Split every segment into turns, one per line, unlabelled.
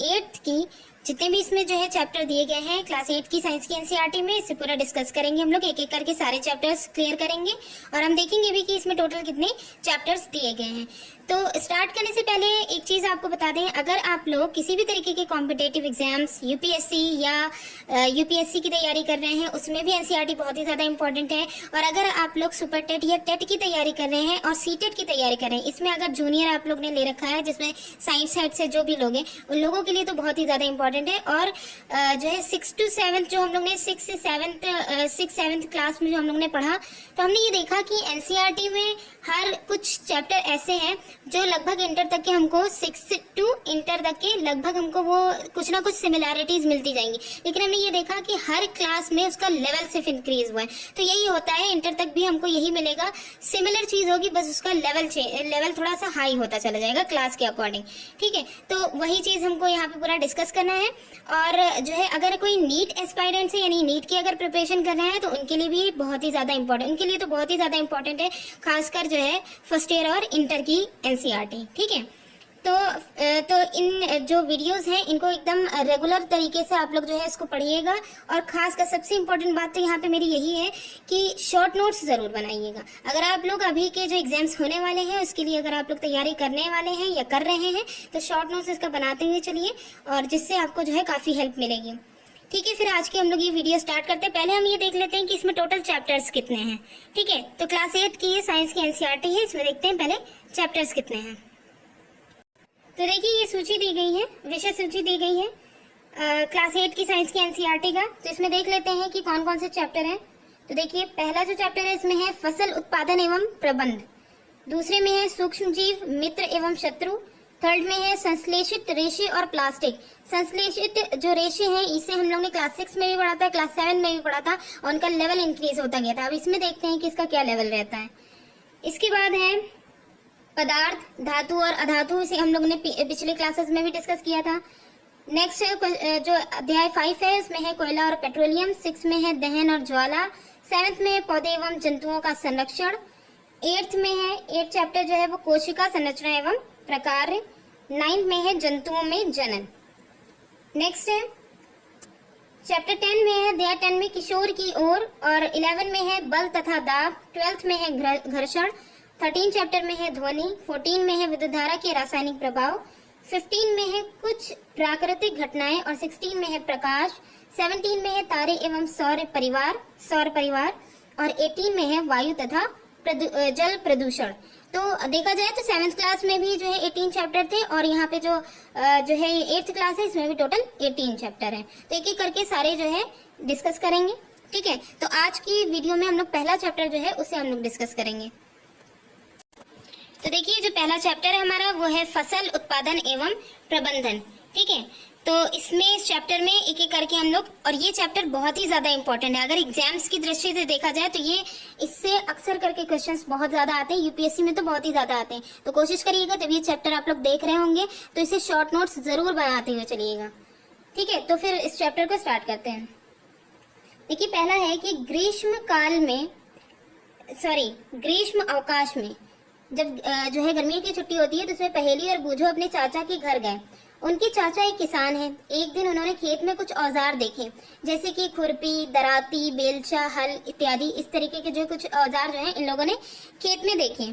8th की जितने भी इसमें जो है चैप्टर दिए गए हैं क्लास 8 की साइंस की एनसीईआरटी में, इससे पूरा डिस्कस करेंगे हम लोग, एक एक करके सारे चैप्टर्स क्लियर करेंगे और हम देखेंगे भी कि इसमें टोटल कितने चैप्टर्स दिए गए हैं। तो स्टार्ट करने से पहले एक चीज़ आपको बता दें, अगर आप लोग किसी भी तरीके के कॉम्पिटेटिव एग्जाम्स यूपीएससी या यूपीएससी की तैयारी कर रहे हैं उसमें भी एनसीईआरटी बहुत ही ज़्यादा इंपॉर्टेंट है। और अगर आप लोग सुपर टेट या टेट की तैयारी कर रहे हैं और सीटेट की तैयारी कर रहे हैं, इसमें अगर जूनियर आप लोग ने ले रखा है जिसमें साइंस साइड से जो भी लोग हैं उन लोगों के लिए तो बहुत ही ज़्यादा इंपॉर्टेंट है। और जो है 6 to 7 जो हम लोग ने 6 से 7th क्लास में जो हम लोग ने पढ़ा, तो हमने ये देखा कि एनसीईआरटी में हर कुछ चैप्टर ऐसे हैं जो लगभग इंटर तक के हमको 6 to इंटर तक के लगभग हमको वो कुछ ना कुछ सिमिलैरिटीज मिलती जाएंगी, लेकिन हमने ये देखा कि हर क्लास में उसका लेवल सिर्फ इंक्रीज हुआ है। तो यही होता है, इंटर तक भी हमको यही मिलेगा, सिमिलर चीज होगी, बस उसका लेवल थोड़ा सा हाई होता चला जाएगा क्लास के अकॉर्डिंग। ठीक है, तो वही चीज हमको यहाँ पे पूरा डिस्कस करना है। और जो है अगर कोई नीट एस्पायरेंट है यानी नीट की अगर प्रिपरेशन कर रहे हैं तो उनके लिए भी बहुत ही ज्यादा इंपॉर्टेंट, उनके लिए तो बहुत ही ज्यादा इंपॉर्टेंट है, खासकर जो है फर्स्ट ईयर और इंटर की एनसीईआरटी। ठीक है, तो इन जो वीडियोस हैं इनको एकदम रेगुलर तरीके से आप लोग जो है इसको पढ़िएगा। और खास कर सबसे इम्पोर्टेंट बात तो यहाँ पे मेरी यही है कि शॉर्ट नोट्स ज़रूर बनाइएगा। अगर आप लोग अभी के जो एग्जाम्स होने वाले हैं उसके लिए अगर आप लोग तैयारी करने वाले हैं या कर रहे हैं तो शॉर्ट नोट्स इसका बनाते हुए चलिए, और जिससे आपको जो है काफ़ी हेल्प मिलेगी। ठीक है, फिर आज की हम लोग ये वीडियो स्टार्ट करते हैं। पहले हम ये देख लेते हैं कि इसमें टोटल चैप्टर्स कितने हैं। ठीक है, तो क्लास 8 की ये साइंस की एनसीईआरटी है, इसमें देखते हैं पहले चैप्टर्स कितने हैं। तो देखिए ये सूची दी गई है, विषय सूची दी गई है क्लास 8 की साइंस की एनसीईआरटी का। तो इसमें देख लेते हैं कि कौन कौन से चैप्टर हैं। तो देखिए पहला जो चैप्टर है इसमें है फसल उत्पादन एवं प्रबंध, दूसरे में है सूक्ष्म जीव मित्र एवं शत्रु, थर्ड में है संश्लेषित रेशे और प्लास्टिक। संश्लेषित जो रेशे हैं इसे हम लोग ने क्लास 6 में भी पढ़ा था, क्लास 7 में भी पढ़ा था और उनका लेवल इंक्रीज होता गया था। अब इसमें देखते हैं कि इसका क्या लेवल रहता है। इसके बाद है पदार्थ, धातु और अधातु, इसे हम लोग ने पिछले क्लासेस में भी डिस्कस किया था। नेक्स्ट जो अध्याय 5 है उसमें है कोयला और पेट्रोलियम, 6 में है दहन और ज्वाला, 7th में है पौधे एवं जंतुओं का संरक्षण, 8th में है 8 चैप्टर जो है वो कोशिका संरचना एवं प्रकार, 9th में है जंतुओं में जनन। नेक्स्ट है चैप्टर 10 में है अध्याय 10 में किशोर की ओर, और 11 में है बल तथा दाब, 12th में है घर्षण, 13 चैप्टर में है ध्वनि, 14 में है विद्युत धारा के रासायनिक प्रभाव, 15 में है कुछ प्राकृतिक घटनाएं और 16 में है प्रकाश, 17 में है तारे एवं सौर परिवार और 18 में है वायु तथा जल प्रदूषण। तो देखा जाए तो 7th क्लास में भी जो है 18 चैप्टर थे और यहाँ पे जो है 8th क्लास है इसमें भी टोटल 18 चैप्टर है। तो एक एक करके सारे जो है डिस्कस करेंगे। ठीक है, तो आज की वीडियो में हम लोग पहला चैप्टर जो है उसे हम लोग डिस्कस करेंगे। तो देखिए जो पहला चैप्टर है हमारा वो है फसल उत्पादन एवं प्रबंधन। ठीक है, तो इसमें इस चैप्टर में एक एक करके हम लोग, और ये चैप्टर बहुत ही ज्यादा इंपॉर्टेंट है अगर एग्जाम्स की दृष्टि से देखा जाए तो ये इससे अक्सर करके क्वेश्चंस बहुत ज्यादा आते हैं, यूपीएससी में तो बहुत ही ज्यादा आते हैं। तो कोशिश करिएगा जब ये चैप्टर आप लोग देख रहे होंगे तो इसे शॉर्ट नोट्स जरूर बनाते हुए चलिएगा। ठीक है, तो फिर इस चैप्टर को स्टार्ट करते हैं। देखिए पहला है कि ग्रीष्म अवकाश में जब जो है गर्मियों की छुट्टी होती है तो उसमें पहेली और बूझो अपने चाचा के घर गए। उनके चाचा एक किसान हैं। एक दिन उन्होंने खेत में कुछ औजार देखे, जैसे कि खुरपी, दराती, बेलचा, हल इत्यादि। इस तरीके के जो कुछ औजार जो हैं इन लोगों ने खेत में देखे।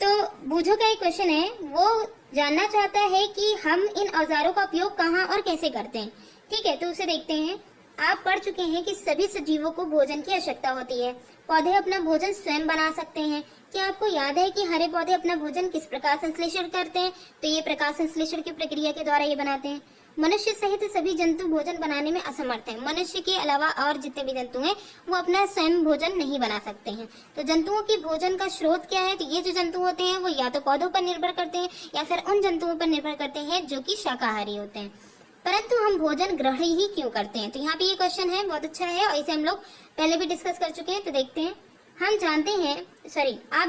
तो बूझो का एक क्वेश्चन है, वो जानना चाहता है कि हम इन औजारों का उपयोग कहाँ और कैसे करते हैं। ठीक है, तो उसे देखते हैं। आप पढ़ चुके हैं कि सभी सजीवों को भोजन की आवश्यकता होती है। पौधे अपना भोजन स्वयं बना सकते हैं। क्या आपको याद है कि हरे पौधे अपना भोजन किस प्रकार संश्लेषण करते हैं? तो ये प्रकाश संश्लेषण की प्रक्रिया के द्वारा ये बनाते हैं। मनुष्य सहित सभी जंतु भोजन बनाने में असमर्थ हैं। मनुष्य के अलावा और जितने भी जंतु हैं वो अपना स्वयं भोजन नहीं बना सकते हैं। तो जंतुओं की भोजन का स्रोत क्या है? तो ये जो जंतु होते हैं वो या तो पौधों पर निर्भर करते हैं या फिर उन जंतुओं पर निर्भर करते हैं जो कि शाकाहारी होते हैं। परंतु हम भोजन ग्रहण ही क्यों करते हैं? तो यहाँ पे ये क्वेश्चन है, बहुत अच्छा है और इसे हम लोग पहले भी डिस्कस कर चुके हैं। तो देखते हैं। आप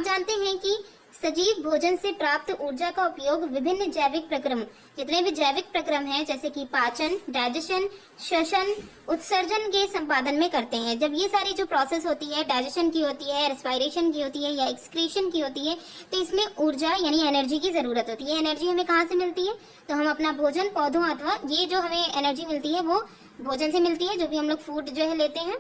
जानते हैं कि सजीव भोजन से प्राप्त ऊर्जा का उपयोग विभिन्न जैविक प्रक्रम, जितने भी जैविक प्रक्रम हैं जैसे कि पाचन, डाइजेशन, श्वसन, उत्सर्जन के संपादन में करते हैं। जब ये सारी जो प्रोसेस होती है, डाइजेशन की होती है, रेस्पिरेशन की होती है या एक्सक्रीशन की होती है, तो इसमें ऊर्जा यानी एनर्जी की जरूरत होती है। एनर्जी हमें कहाँ से मिलती है? तो हम अपना भोजन, पौधों अथवा ये जो हमें एनर्जी मिलती है वो भोजन से मिलती है, जो भी हम लोग फूड जो है लेते हैं,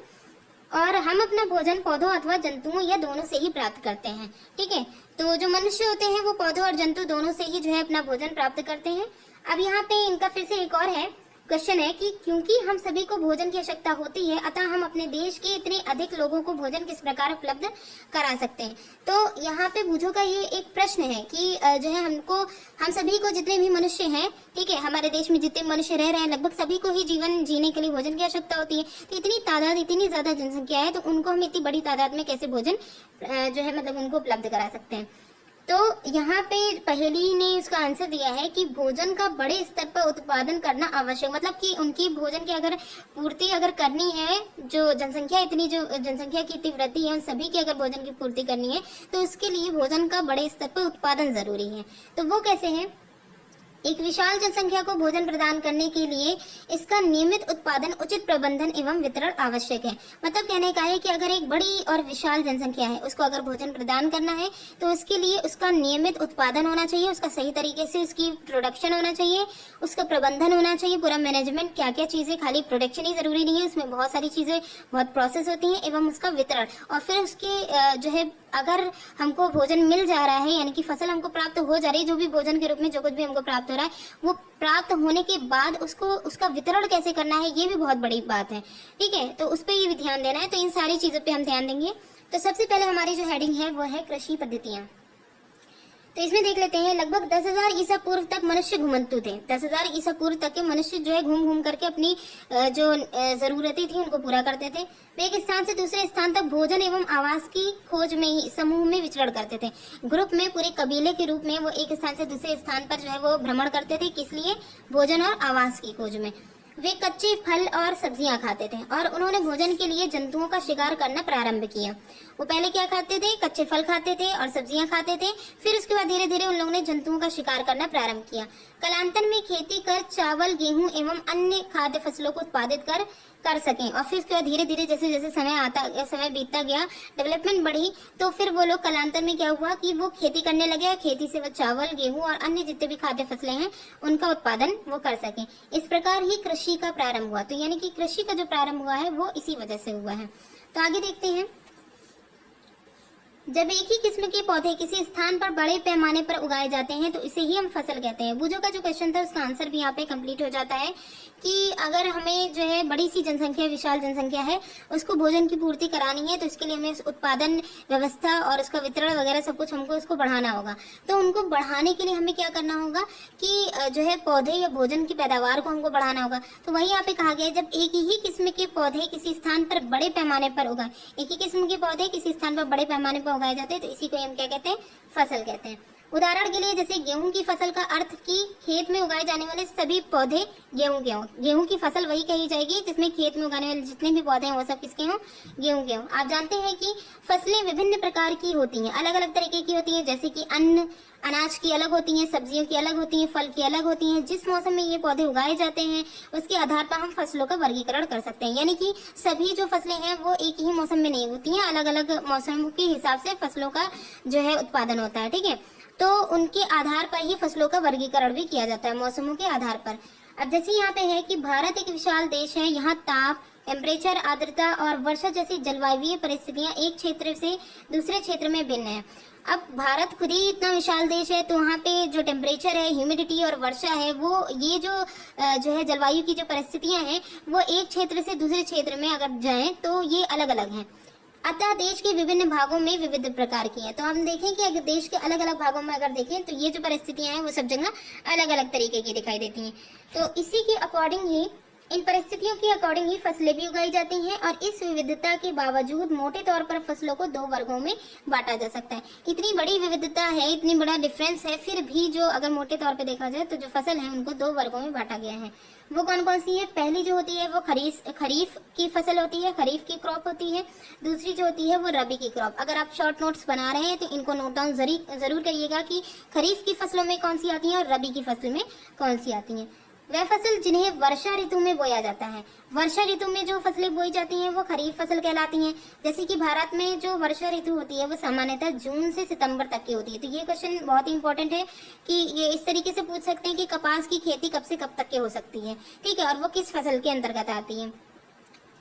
और हम अपना भोजन पौधों अथवा जंतुओं या दोनों से ही प्राप्त करते हैं। ठीक है, तो जो मनुष्य होते हैं वो पौधों और जंतु दोनों से ही जो है अपना भोजन प्राप्त करते हैं। अब यहाँ पे इनका फिर से एक और है क्वेश्चन है कि क्योंकि हम सभी को भोजन की आवश्यकता होती है, अतः हम अपने देश के इतने अधिक लोगों को भोजन किस प्रकार उपलब्ध करा सकते हैं। तो यहाँ पे बूझो का ये एक प्रश्न है कि जो है हम सभी को, जितने भी मनुष्य हैं, ठीक है, हमारे देश में जितने मनुष्य रह रहे हैं लगभग सभी को ही जीवन जीने के लिए भोजन की आवश्यकता होती है। तो इतनी तादाद, इतनी ज्यादा जनसंख्या है, तो उनको हम इतनी बड़ी तादाद में कैसे भोजन जो है मतलब उनको उपलब्ध करा सकते हैं। तो यहाँ पे पहेली ने उसका आंसर दिया है कि भोजन का बड़े स्तर पर उत्पादन करना आवश्यक, मतलब कि उनकी भोजन की अगर पूर्ति अगर करनी है, जो जनसंख्या की इतनी वृद्धि है, उन सभी की अगर भोजन की पूर्ति करनी है तो उसके लिए भोजन का बड़े स्तर पर उत्पादन जरूरी है। तो वो कैसे है? एक विशाल जनसंख्या को भोजन प्रदान करने के लिए इसका नियमित उत्पादन, उचित प्रबंधन एवं वितरण आवश्यक है। मतलब कहने का है कि अगर एक बड़ी और विशाल जनसंख्या है, उसको अगर भोजन प्रदान करना है तो उसके लिए उसका नियमित उत्पादन होना चाहिए, उसका सही तरीके से उसकी प्रोडक्शन होना चाहिए, उसका प्रबंधन होना चाहिए, पूरा मैनेजमेंट, क्या क्या चीजें, खाली प्रोडक्शन ही जरूरी नहीं है, उसमें बहुत सारी चीजें, बहुत प्रोसेस होती हैं, एवं उसका वितरण, और फिर उसके जो है अगर हमको भोजन मिल जा रहा है, यानी कि फसल हमको प्राप्त हो जा रही है, जो भी भोजन के रूप में जो कुछ भी हमको प्राप्त हो रहा है, वो प्राप्त होने के बाद उसका वितरण कैसे करना है, ये भी बहुत बड़ी बात है। ठीक है, तो उस पर ये भी ध्यान देना है। तो इन सारी चीजों पे हम ध्यान देंगे। तो सबसे पहले हमारी जो हेडिंग है वो है कृषि पद्धतियां। तो इसमें देख लेते हैं, लगभग 10,000 ईसा पूर्व तक मनुष्य घुमंतु थे। 10,000 ईसा पूर्व तक के मनुष्य जो है घूम घूम करके अपनी जो जरूरतें थी उनको पूरा करते थे। वे एक स्थान से दूसरे स्थान तक भोजन एवं आवास की खोज में ही समूह में विचरण करते थे। ग्रुप में, पूरे कबीले के रूप में वो एक स्थान से दूसरे स्थान पर जो है वो भ्रमण करते थे। किस लिए? भोजन और आवास की खोज में। वे कच्चे फल और सब्जियां खाते थे और उन्होंने भोजन के लिए जंतुओं का शिकार करना प्रारंभ किया। वो पहले क्या खाते थे? कच्चे फल खाते थे और सब्जियां खाते थे। फिर उसके बाद धीरे धीरे उन लोगों ने जंतुओं का शिकार करना प्रारंभ किया। कालांतर में खेती कर चावल, गेहूं एवं अन्य खाद्य फसलों को उत्पादित कर सकें। और फिर उसके बाद धीरे धीरे जैसे जैसे समय बीतता गया, डेवलपमेंट बढ़ी, तो फिर वो लोग कालांतर में क्या हुआ कि वो खेती करने लगे। खेती से वो चावल, गेहूं और अन्य जितने भी खाद्य फसलें हैं उनका उत्पादन वो कर सकें। इस प्रकार ही कृषि का प्रारंभ हुआ। तो यानी कि कृषि का जो प्रारंभ हुआ है वो इसी वजह से हुआ है। तो आगे देखते हैं, जब एक ही किस्म के पौधे किसी स्थान पर बड़े पैमाने पर उगाए जाते हैं तो इसे ही हम फसल कहते हैं। बूझो का जो क्वेश्चन था उसका आंसर भी यहाँ पे कंप्लीट हो जाता है कि अगर हमें जो है बड़ी सी जनसंख्या, विशाल जनसंख्या है, उसको भोजन की पूर्ति करानी है तो इसके लिए हमें उत्पादन व्यवस्था और उसका वितरण वगैरह सब कुछ हमको उसको बढ़ाना होगा। तो उनको बढ़ाने के लिए हमें क्या करना होगा कि जो है पौधे या भोजन की पैदावार को हमको बढ़ाना होगा। तो वही यहाँ पे कहा गया है, जब एक ही किस्म के पौधे किसी स्थान पर बड़े पैमाने पर उगाए, एक ही किस्म के पौधे किसी स्थान पर बड़े पैमाने पर उगाए जाते हैं तो इसी को हम क्या कहते हैं? फसल कहते हैं। उदाहरण के लिए जैसे गेहूं की फसल का अर्थ कि खेत में उगाए जाने वाले सभी पौधे गेहूं की फसल वही कही जाएगी जिसमें खेत में उगाने वाले जितने भी पौधे हैं वो सब किसके हों? गेहूं के हों। आप जानते हैं कि फसलें विभिन्न प्रकार की होती हैं, अलग अलग तरीके की होती हैं, जैसे कि अनाज की अलग होती हैं, सब्जियों की अलग होती हैं, फल की अलग होती हैं। जिस मौसम में ये पौधे उगाए जाते हैं उसके आधार पर हम फसलों का वर्गीकरण कर सकते हैं। यानी कि सभी जो फसलें हैं वो एक ही मौसम में नहीं होती हैं, अलग अलग मौसम के हिसाब से फसलों का जो है उत्पादन होता है। ठीक है, तो उनके आधार पर ही फसलों का वर्गीकरण भी किया जाता है, मौसमों के आधार पर। अब जैसे यहाँ पे है कि भारत एक विशाल देश है, यहाँ ताप, टेम्परेचर, आर्द्रता और वर्षा जैसी जलवायु परिस्थितियां एक क्षेत्र से दूसरे क्षेत्र में भिन्न है। अब भारत खुद ही इतना विशाल देश है तो वहाँ पे जो टेम्परेचर है, ह्यूमिडिटी और वर्षा है, वो ये जो है जलवायु की जो परिस्थितियां हैं वो एक क्षेत्र से दूसरे क्षेत्र में अगर जाएं तो ये अलग अलग हैं। अतः देश के विभिन्न भागों में विविध प्रकार की है। तो हम देखें कि अगर देश के अलग अलग भागों में अगर देखें तो ये जो परिस्थितियां हैं वो सब जगह अलग अलग तरीके की दिखाई देती हैं। तो इसी के अकॉर्डिंग ही इन परिस्थितियों के अकॉर्डिंग ही फसलें भी उगाई जाती हैं और इस विविधता के बावजूद मोटे तौर पर फसलों को दो वर्गों में बांटा जा सकता है। इतनी बड़ी विविधता है, इतनी बड़ा डिफरेंस है, फिर भी जो अगर मोटे तौर पे देखा जाए तो जो फसल है उनको दो वर्गों में बांटा गया है। वो कौन कौन सी है? पहली जो होती है वो खरीफ की फसल होती है, खरीफ की क्रॉप होती है। दूसरी जो होती है वो रबी की क्रॉप। अगर आप शॉर्ट नोट्स बना रहे हैं तो इनको नोट डाउन जरूर करिएगा कि खरीफ की फसलों में कौन सी आती है और रबी की फसल में कौन सी आती है। वह फसल जिन्हें वर्षा ऋतु में बोया जाता है। वर्षा ऋतु में जो फसलें बोई जाती हैं वो खरीफ फसल कहलाती हैं। जैसे कि भारत में जो वर्षा ऋतु होती है वो सामान्यतः जून से सितंबर तक की होती है। तो ये क्वेश्चन बहुत ही इंपॉर्टेंट है कि ये इस तरीके से पूछ सकते हैं कि कपास की खेती कब से कब तक की हो सकती है, ठीक है, और वो किस फसल के अंतर्गत आती है।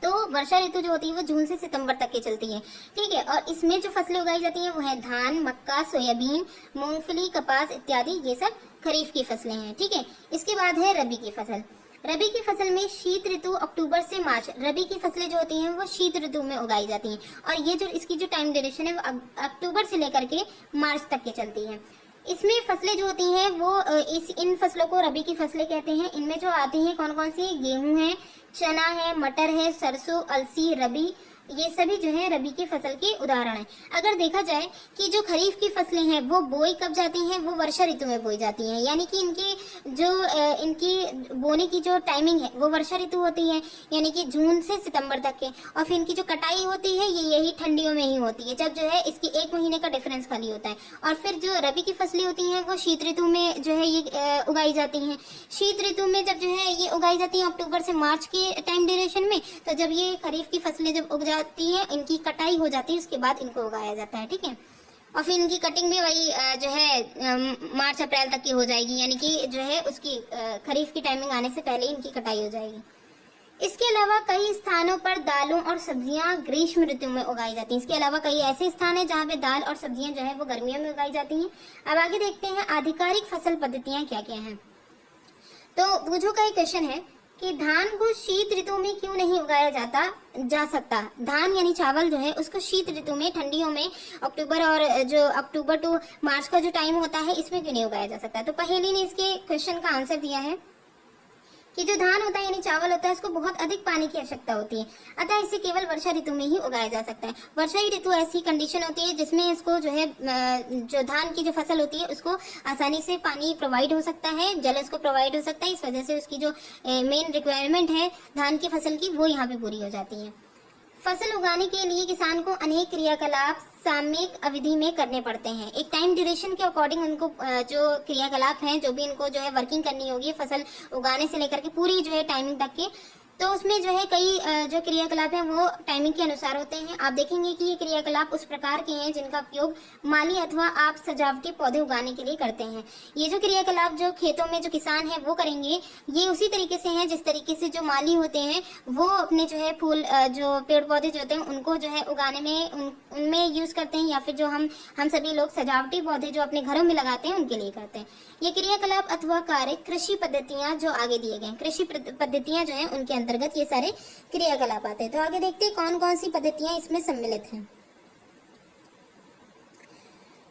तो वर्षा ऋतु जो होती है वो जून से सितंबर तक की चलती है, ठीक है। और इसमें जो फसलें उगाई जाती हैं वो है धान, मक्का, सोयाबीन, मूंगफली, कपास इत्यादि। ये सब खरीफ की फसलें हैं, ठीक है। इसके बाद है रबी की फसल। रबी की फसल में शीत ऋतु अक्टूबर से मार्च, रबी की फसलें जो होती हैं वो शीत ऋतु में उगाई जाती हैं और ये जो इसकी जो टाइम ड्यूरेशन है वो अक्टूबर से लेकर के मार्च तक की चलती है। इसमें फसलें जो होती हैं वो इन फसलों को रबी की फसलें कहते हैं। इनमें जो आती हैं कौन कौन सी? गेहूं है, चना है, मटर है, सरसों, अलसी, रबी, ये सभी जो है रबी की फसल के उदाहरण हैं। अगर देखा जाए कि जो खरीफ की फसलें हैं वो बोई कब जाती हैं? वो वर्षा ऋतु में बोई जाती हैं, यानी कि इनकी बोने की जो टाइमिंग है वो वर्षा ऋतु होती है, यानी कि जून से सितंबर तक के। और फिर इनकी जो कटाई होती है ये यही ठंडियों में ही होती है, जब जो है इसकी एक महीने का डिफरेंस खाली होता है। और फिर जो रबी की फसलें होती हैं वो शीत ऋतु में जो है ये उगाई जाती हैं। शीत ऋतु में जब जो है ये उगाई जाती हैं अक्टूबर से मार्च के टाइम ड्यूरेशन में, तो जब ये खरीफ की फसलें जब उग जाती है, इनकी कटाई हो जाती है, उसके बाद इनको उगाया जाता है, ठीक है। और फिर इनकी कटिंग भी वही जो है मार्च अप्रैल तक की हो जाएगी, यानी कि जो है उसकी खरीफ की टाइमिंग आने से पहले इनकी कटाई हो जाएगी। इसके अलावा कई स्थानों पर दालों और सब्जियां ग्रीष्म ऋतु में उगाई जाती हैं। इसके अलावा कई ऐसे स्थान हैं जहाँ पे दाल और सब्जियां जो है वो गर्मियों में उगाई जाती हैं। अब आगे देखते हैं आधिकारिक फसल पद्धतियां क्या क्या हैं। तो बुझो का एक क्वेश्चन है कि धान को शीत ऋतु में क्यों नहीं उगाया जा सकता। धान यानी चावल जो है उसको शीत ऋतु में, ठंडियों में, अक्टूबर टू मार्च का जो टाइम होता है इसमें क्यों नहीं उगाया जा सकता। तो पहेली ने इसके क्वेश्चन का आंसर दिया है कि जो धान होता है यानी चावल होता है उसको बहुत अधिक पानी की आवश्यकता होती है, अतः इसे केवल वर्षा ऋतु में ही उगाया जा सकता है। वर्षा ही ऋतु ऐसी कंडीशन होती है जिसमें इसको जो है जो धान की जो फसल होती है उसको आसानी से पानी प्रोवाइड हो सकता है, जल उसको प्रोवाइड हो सकता है। इस वजह से उसकी जो मेन रिक्वायरमेंट है धान की फसल की वो यहाँ पे पूरी हो जाती है। फसल उगाने के लिए किसान को अनेक क्रियाकलाप सामयिक अवधि में करने पड़ते हैं। एक टाइम ड्यूरेशन के अकॉर्डिंग उनको जो क्रियाकलाप हैं, जो भी इनको जो है वर्किंग करनी होगी फसल उगाने से लेकर के पूरी जो है टाइमिंग तक के, तो उसमें जो है कई जो क्रियाकलाप हैं वो टाइमिंग के अनुसार होते हैं। आप देखेंगे कि ये क्रियाकलाप उस प्रकार के हैं जिनका उपयोग माली अथवा आप सजावटी पौधे उगाने के लिए करते हैं। ये जो क्रियाकलाप जो खेतों में जो किसान है वो करेंगे, ये उसी तरीके से हैं जिस तरीके से जो माली होते हैं वो अपने जो है फूल जो पेड़ पौधे जो होते हैं उनको जो है उगाने में उनमें यूज करते हैं, या फिर जो हम सभी लोग सजावटी पौधे जो अपने घरों में लगाते हैं उनके लिए करते हैं। ये क्रियाकलाप अथवा कार्य कृषि पद्धतियां जो आगे दिए गए, कृषि पद्धतियां जो है उनके अंतर्गत ये सारे क्रियाकलाप आते हैं। तो आगे देखते हैं कौन कौन सी पद्धतियां इसमें सम्मिलित हैं।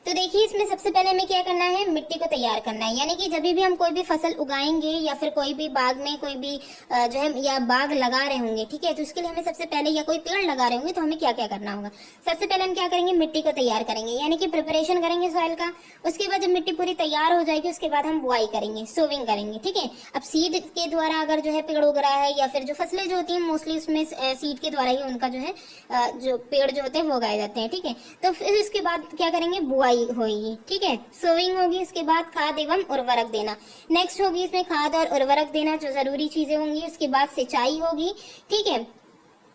तो देखिए इसमें सबसे पहले हमें क्या करना है, मिट्टी को तैयार करना है। यानी कि जब भी हम कोई भी फसल उगाएंगे या फिर कोई भी बाग में कोई भी जो है या बाग लगा रहे होंगे, ठीक है, तो उसके लिए हमें सबसे पहले, या कोई पेड़ लगा रहे होंगे तो हमें क्या क्या करना होगा। सबसे पहले हम क्या करेंगे, मिट्टी को तैयार करेंगे, यानी कि प्रिपरेशन करेंगे सॉइल का। उसके बाद जब मिट्टी पूरी तैयार हो जाएगी उसके बाद हम बुआई करेंगे, सोविंग करेंगे, ठीक है। अब सीड के द्वारा अगर जो है पेड़ उग रहा है, या फिर जो फसलें जो होती है मोस्टली उसमें सीड के द्वारा ही उनका जो है जो पेड़ जो होते हैं वो उगाए जाते हैं, ठीक है। तो फिर इसके बाद क्या करेंगे, बुआई होगी, ठीक है, सोविंग होगी। उसके बाद खाद एवं उर्वरक देना, नेक्स्ट होगी इसमें खाद और उर्वरक देना जो जरूरी चीजें होंगी। उसके बाद सिंचाई होगी, ठीक है।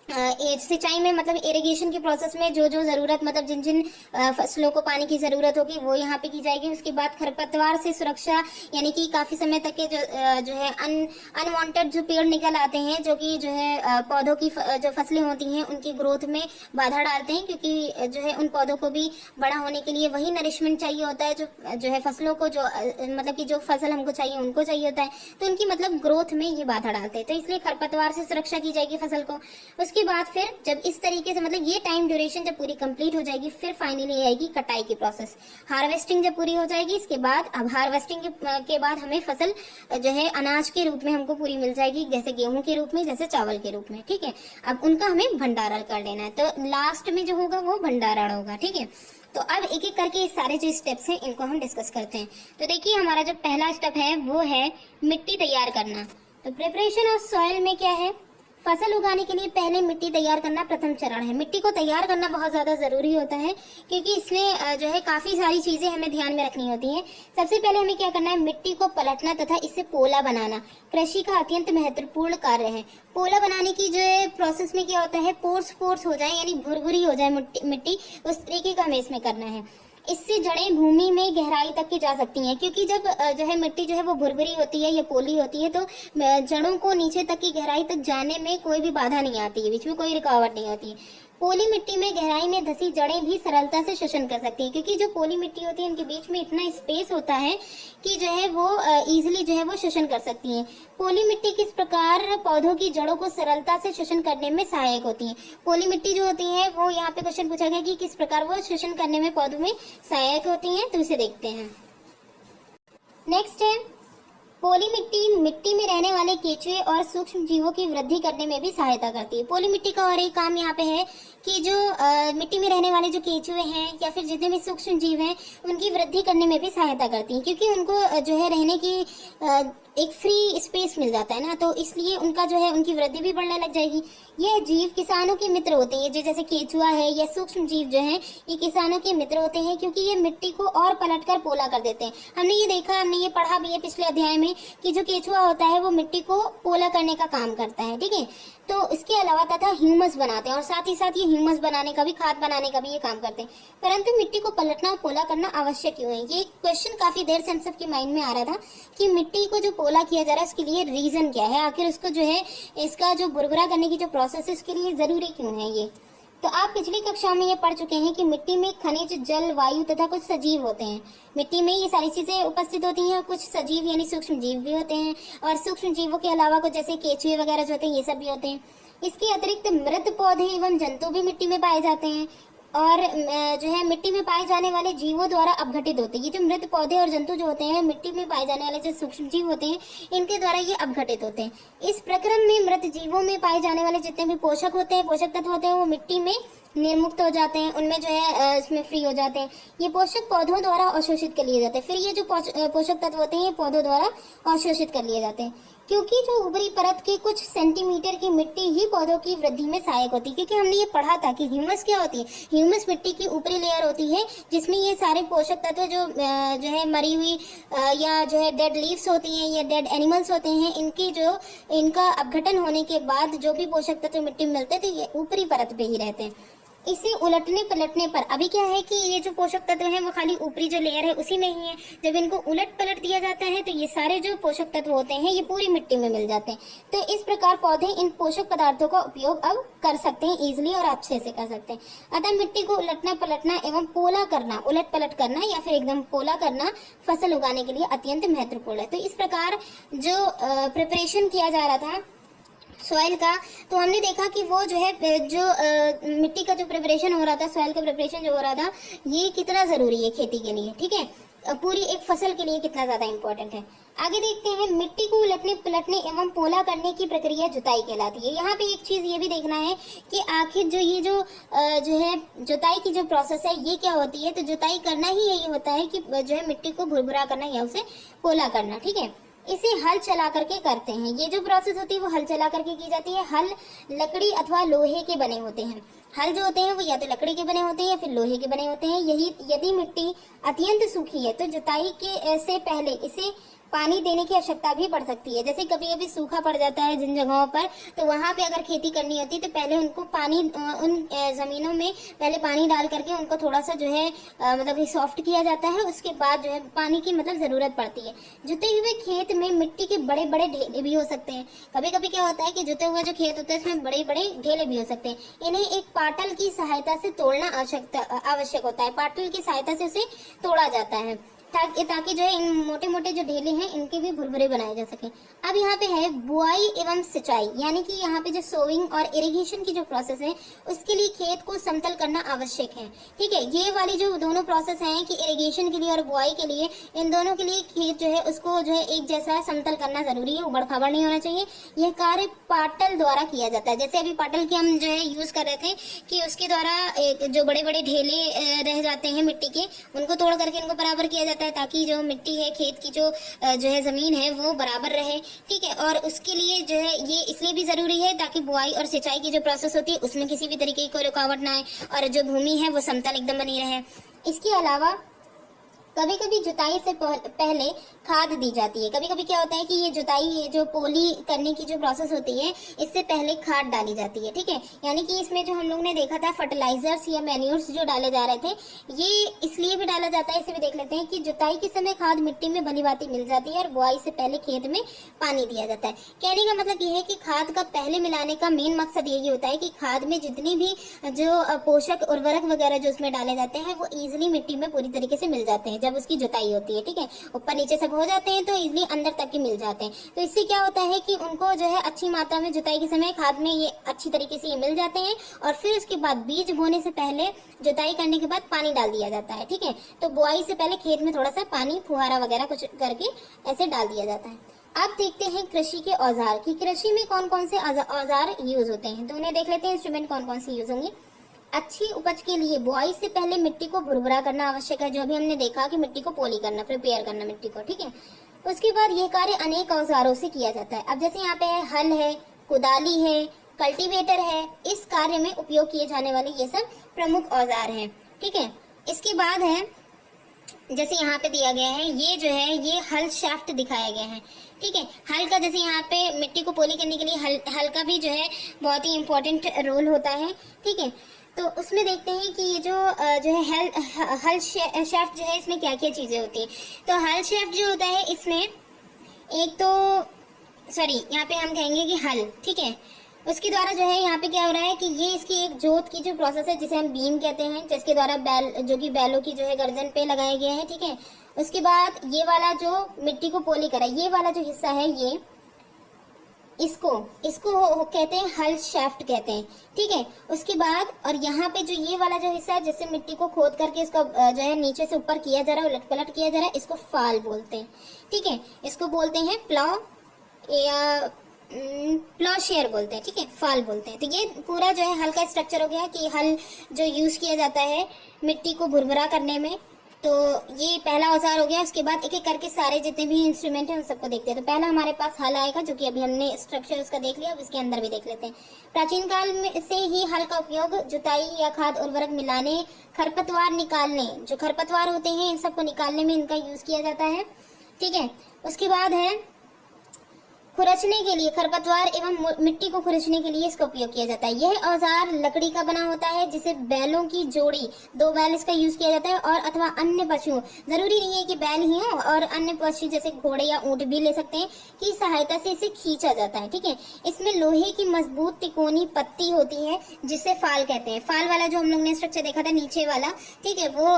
सिंचाई में मतलब इरिगेशन के प्रोसेस में जो जो जरूरत, मतलब जिन जिन फसलों को पानी की जरूरत होगी वो यहाँ पे की जाएगी। उसके बाद खरपतवार से सुरक्षा, यानी कि काफी समय तक के जो है अनवांटेड जो पेड़ निकल आते हैं, जो कि जो है पौधों की जो फसलें होती हैं उनकी ग्रोथ में बाधा डालते हैं, क्योंकि जो है उन पौधों को भी बड़ा होने के लिए वही नरिशमेंट चाहिए होता है जो है फसलों को, जो मतलब कि जो फसल हमको चाहिए उनको चाहिए होता है, तो उनकी मतलब ग्रोथ में ये बाधा डालते हैं। तो इसलिए खरपतवार से सुरक्षा की जाएगी फसल को। उसके इसके बाद फिर जब इस तरीके से मतलब ये टाइम ड्यूरेशन जब पूरी कंप्लीट हो जाएगी, फिर फाइनली आएगी कटाई की प्रोसेस। हार्वेस्टिंग जब पूरी हो जाएगी, इसके बाद अब हार्वेस्टिंग के बाद हमें फसल जो है अनाज के रूप में हमको पूरी मिल जाएगी, जैसे गेहूं के रूप में, जैसे चावल के रूप में, ठीक है। अब उनका हमें भंडारण कर लेना है, तो लास्ट में जो होगा वो भंडारण होगा, ठीक है। तो अब एक एक करके सारे जो स्टेप्स हैं इनको हम डिस्कस करते हैं। तो देखिए हमारा जो पहला स्टेप है वो है मिट्टी तैयार करना। तो प्रिपरेशन ऑफ सॉइल में क्या है, फसल उगाने के लिए पहले मिट्टी तैयार करना प्रथम चरण है। मिट्टी को तैयार करना बहुत ज्यादा जरूरी होता है, क्योंकि इसमें जो है काफी सारी चीजें हमें ध्यान में रखनी होती हैं। सबसे पहले हमें क्या करना है, मिट्टी को पलटना तथा इससे पोला बनाना कृषि का अत्यंत महत्वपूर्ण कार्य है। पोला बनाने की जो है प्रोसेस में क्या होता है, पोर्स हो जाए यानी भुरभुरी हो जाए मिट्टी, उस तरीके का हमें इसमें करना है। इससे जड़ें भूमि में गहराई तक की जा सकती हैं, क्योंकि जब जो है मिट्टी जो है वो भुरभुरी होती है या पोली होती है, तो जड़ों को नीचे तक की गहराई तक जाने में कोई भी बाधा नहीं आती है, बीच में कोई रुकावट नहीं होती है। पोली मिट्टी में गहराई में धसी जड़ें भी सरलता से शोषण कर सकती हैं, क्योंकि जो पोली मिट्टी होती है उनके बीच में इतना स्पेस होता है कि जो है वो इजीली जो है वो शोषण कर सकती हैं। पोली मिट्टी किस प्रकार पौधों की जड़ों को सरलता से शोषण करने में सहायक होती है। पोली मिट्टी जो होती है वो यहाँ पे क्वेश्चन पूछा गया कि किस प्रकार वो शोषण करने में पौधों में सहायक होती है, तो इसे देखते हैं। नेक्स्ट है पोली मिट्टी मिट्टी में रहने वाले केंचुए और सूक्ष्म जीवों की वृद्धि करने में भी सहायता करती है। पोली मिट्टी का और एक काम यहाँ पे है कि जो मिट्टी में रहने वाले जो केंचुए हैं या फिर जितने भी सूक्ष्म जीव हैं उनकी वृद्धि करने में भी सहायता करती है, क्योंकि उनको जो है रहने की एक फ्री स्पेस मिल जाता है ना, तो इसलिए उनका जो है उनकी वृद्धि भी बढ़ने लग जाएगी। यह जीव किसानों के मित्र होते हैं, जैसे केंचुआ है या सूक्ष्म जीव जो हैं ये किसानों के मित्र होते हैं, क्योंकि ये मिट्टी को और पलटकर पोला कर देते हैं। हमने ये देखा, हमने ये पढ़ा भी है पिछले अध्याय में कि जो केंचुआ होता है वो मिट्टी को पोला करने का काम करता है, ठीक है। तो इसके अलावा तथा ह्यूमस बनाते हैं, और साथ ही साथ ये ह्यूमस बनाने का भी, खाद बनाने का भी ये काम करते हैं। परंतु मिट्टी को पलटना और पोला करना आवश्यक क्यों है, ये क्वेश्चन काफी देर से हम सबके माइंड में आ रहा था कि मिट्टी को जो पोला किया जा रहा है उसके लिए रीजन क्या है, आखिर उसको जो है इसका जो भुरभुरा करने की जो प्रोसेस है उसके लिए जरूरी क्यों है ये। तो आप पिछली कक्षा में ये पढ़ चुके हैं कि मिट्टी में खनिज, जल, वायु तथा कुछ सजीव होते हैं। मिट्टी में ये सारी चीजें उपस्थित होती हैं, और कुछ सजीव यानी सूक्ष्म जीव भी होते हैं, और सूक्ष्म जीवों के अलावा कुछ जैसे केंचुए वगैरह जो होते हैं ये सब भी होते हैं। इसके अतिरिक्त मृत पौधे एवं जंतु भी मिट्टी में पाए जाते हैं, और जो है मिट्टी में पाए जाने वाले जीवों द्वारा अपघटित होते हैं। ये जो मृत पौधे और जंतु जो होते हैं, मिट्टी में पाए जाने वाले जो सूक्ष्म जीव होते हैं, इनके द्वारा ये अपघटित होते हैं। इस प्रक्रम में मृत जीवों में पाए जाने वाले जितने भी पोषक होते हैं, पोषक तत्व होते हैं, वो मिट्टी में निर्मुक्त हो जाते हैं, उनमें जो है इसमें फ्री हो जाते हैं। ये पोषक पौधों द्वारा अवशोषित कर लिए जाते हैं। फिर ये जो पोषक तत्व होते हैं ये पौधों द्वारा अवशोषित कर लिए जाते हैं, क्योंकि जो ऊपरी परत के कुछ सेंटीमीटर की मिट्टी ही पौधों की वृद्धि में सहायक होती है। क्योंकि हमने ये पढ़ा था कि ह्यूमस क्या होती है, ह्यूमस मिट्टी की ऊपरी लेयर होती है जिसमें ये सारे पोषक तत्व जो है मरी हुई या जो है डेड लीव्स होती हैं या डेड एनिमल्स होते हैं, इनका अपघटन होने के बाद जो भी पोषक तत्व मिट्टी में मिलते थे ये ऊपरी परत पे ही रहते हैं। इसे उलटने पलटने पर अभी क्या है कि ये जो पोषक तत्व हैं वो खाली ऊपरी जो लेयर है उसी में ही है। जब इनको उलट पलट दिया जाता है तो ये सारे जो पोषक तत्व होते हैं ये पूरी मिट्टी में मिल जाते हैं। तो इस प्रकार पौधे इन पोषक पदार्थों का उपयोग अब कर सकते हैं इजिली और अच्छे से कर सकते हैं। अतः मिट्टी को उलटना पलटना एवं पोला करना, उलट पलट करना या फिर एकदम पोला करना फसल उगाने के लिए अत्यंत महत्वपूर्ण है। तो इस प्रकार जो प्रिपरेशन किया जा रहा था सॉइल का, तो हमने देखा कि वो जो है जो मिट्टी का जो प्रिपरेशन हो रहा था, सॉइल का प्रिपरेशन जो हो रहा था, ये कितना जरूरी है खेती के लिए, ठीक है, पूरी एक फसल के लिए कितना ज्यादा इंपॉर्टेंट है। आगे देखते हैं, मिट्टी को उलटने पलटने एवं पोला करने की प्रक्रिया जुताई कहलाती है। यहाँ पे एक चीज ये भी देखना है कि आखिर जो है जुताई की जो प्रोसेस है ये क्या होती है। तो जुताई करना ही यही होता है कि जो है मिट्टी को भुरभुरा करना या उसे पोला करना, ठीक है। इसे हल चला करके करते हैं। ये जो प्रोसेस होती है वो हल चला करके की जाती है। हल लकड़ी अथवा लोहे के बने होते हैं। हल जो होते हैं वो या तो लकड़ी के बने होते हैं या फिर लोहे के बने होते हैं। यदि मिट्टी अत्यंत सूखी है तो जुताई के से पहले इसे पानी देने की आवश्यकता भी पड़ सकती है। जैसे कभी कभी सूखा पड़ जाता है जिन जगहों पर, तो वहां पे अगर खेती करनी होती है तो पहले उनको पानी उन जमीनों में पहले पानी डाल करके उनको थोड़ा सा जो है मतलब सॉफ्ट किया जाता है। उसके बाद जो है पानी की मतलब जरूरत पड़ती है। जुते हुए खेत में मिट्टी के बड़े बड़े ढेले भी हो सकते हैं। कभी कभी क्या होता है कि जुते हुए जो खेत होते हैं इसमें बड़े बड़े ढेले भी हो सकते हैं। इन्हें एक पाटल की सहायता से तोड़ना आवश्यक होता है। पाटल की सहायता से उसे तोड़ा जाता है। ताकि जो है इन मोटे मोटे जो ढेले हैं इनके भी भुरभुरे बनाए जा सके। अब यहाँ पे है बुआई एवं सिंचाई, यानी कि यहाँ पे जो सोइंग और इरिगेशन की जो प्रोसेस है उसके लिए खेत को समतल करना आवश्यक है। ठीक है, ये वाली जो दोनों प्रोसेस हैं कि इरिगेशन के लिए और बुआई के लिए, इन दोनों के लिए खेत जो है उसको जो है एक जैसा समतल करना जरूरी है, उबड़ खाबड़ नहीं होना चाहिए। यह कार्य पाटल द्वारा किया जाता है। जैसे अभी पाटल की हम जो है यूज कर रहे थे कि उसके द्वारा एक जो बड़े बड़े ढेले रह जाते हैं मिट्टी के, उनको तोड़ करके इनको बराबर किया जाता है ताकि जो मिट्टी है खेत की जो है जमीन है वो बराबर रहे। ठीक है, और उसके लिए जो है ये इसलिए भी जरूरी है ताकि बुआई और सिंचाई की जो प्रोसेस होती है उसमें किसी भी तरीके की कोई रुकावट ना आए और जो भूमि है वो समतल एकदम बनी रहे। इसके अलावा कभी कभी जुताई से पहले खाद दी जाती है। कभी कभी क्या होता है कि ये जुताई जो पोली करने की जो प्रोसेस होती है इससे पहले खाद डाली जाती है। ठीक है, यानी कि इसमें जो हम लोग ने देखा था फर्टिलाइजर्स या मैन्यूर्स जो डाले जा रहे थे, ये इसलिए भी डाला जाता है, इसे भी देख लेते हैं कि जुताई के समय खाद मिट्टी में भली भांति मिल जाती है और बुआई से पहले खेत में पानी दिया जाता है। कहने का मतलब ये है कि खाद का पहले मिलाने का मेन मकसद यही होता है कि खाद में जितनी भी जो पोषक उर्वरक वगैरह जो उसमें डाले जाते हैं वो इजिली मिट्टी में पूरी तरीके से मिल जाते हैं जब उसकी जुताई होती है। ठीक है, ऊपर नीचे सब हो जाते हैं तो इजिली अंदर तक के मिल जाते हैं। तो इससे क्या होता है कि उनको जो है अच्छी मात्रा में जुताई के समय खाद में ये अच्छी तरीके से ये मिल जाते हैं और फिर उसके बाद बीज बोने से पहले जुताई करने के बाद पानी डाल दिया जाता है। ठीक है, तो बुआई से पहले खेत में थोड़ा सा पानी फुहारा वगैरह कुछ करके ऐसे डाल दिया जाता है। अब देखते हैं कृषि के औजार कि कृषि में कौन कौन से औजार यूज होते हैं, तो उन्हें देख लेते हैं इंस्ट्रूमेंट कौन कौन से यूज होंगे। अच्छी उपज के लिए बुआई से पहले मिट्टी को भुरभुरा करना आवश्यक है, जो भी हमने देखा कि मिट्टी को पोली करना, प्रिपेयर करना मिट्टी को। ठीक है, उसके बाद यह कार्य अनेक औजारों से किया जाता है। अब जैसे यहाँ पे है हल है, कुदाली है, कल्टीवेटर है, इस कार्य में उपयोग किए जाने वाले ये सब प्रमुख औजार हैं। ठीक है, इसके बाद है जैसे यहाँ पे दिया गया है ये जो है ये हल शाफ्ट दिखाया गया है। ठीक है, हल का जैसे यहाँ पे मिट्टी को पोली करने के लिए हल का भी जो है बहुत ही इम्पोर्टेंट रोल होता है। ठीक है, तो उसमें देखते हैं कि ये जो है हल शाफ्ट जो है इसमें क्या क्या चीजें होती हैं। तो हल शाफ्ट जो होता है इसमें एक तो यहाँ पे हम कहेंगे कि हल, ठीक है, उसके द्वारा जो है यहाँ पे क्या हो रहा है कि ये इसकी एक जोत की जो प्रोसेस है जिसे हम बीम कहते हैं, जिसके द्वारा बैल जो कि बैलों की जो है गर्दन पे लगाया गया है। ठीक है, उसके बाद ये वाला जो मिट्टी को पोली करा, ये वाला जो हिस्सा है ये इसको कहते हैं हल शाफ्ट कहते हैं। ठीक है, उसके बाद और यहाँ पे जो ये वाला जो हिस्सा है जिससे मिट्टी को खोद करके इसका जो है नीचे से ऊपर किया जा रहा है, उलट पलट किया जा रहा है, इसको फाल बोलते हैं। ठीक है, इसको बोलते हैं प्लाव या प्लॉशेयर बोलते हैं। ठीक है, फाल बोलते हैं। तो ये पूरा जो है हल का स्ट्रक्चर हो गया कि हल जो यूज किया जाता है मिट्टी को भुरभुरा करने में, तो ये पहला औजार हो गया। उसके बाद एक एक करके सारे जितने भी इंस्ट्रूमेंट हैं उन सबको देखते हैं। तो पहला हमारे पास हल आएगा जो कि अभी हमने स्ट्रक्चर उसका देख लिया, अब इसके अंदर भी देख लेते हैं। प्राचीन काल में से ही हल का उपयोग जुताई या खाद उर्वरक मिलाने, खरपतवार निकालने, जो खरपतवार होते हैं इन सबको निकालने में इनका यूज किया जाता है। ठीक है, उसके बाद है खुरचने के लिए, खरपतवार एवं मिट्टी को खुरचने के लिए इसका उपयोग किया जाता है। यह औजार लकड़ी का बना होता है जिसे बैलों की जोड़ी, 2 बैल इसका यूज किया जाता है, और अथवा अन्य पशुओं, जरूरी नहीं है कि बैल ही हो, और अन्य पशु जैसे घोड़े या ऊंट भी ले सकते हैं, की सहायता से इसे खींचा जाता है। ठीक है, इसमें लोहे की मजबूत तिकोनी पत्ती होती है जिसे फाल कहते हैं। फाल वाला जो हम लोग ने स्ट्रक्चर देखा था नीचे वाला, ठीक है, वो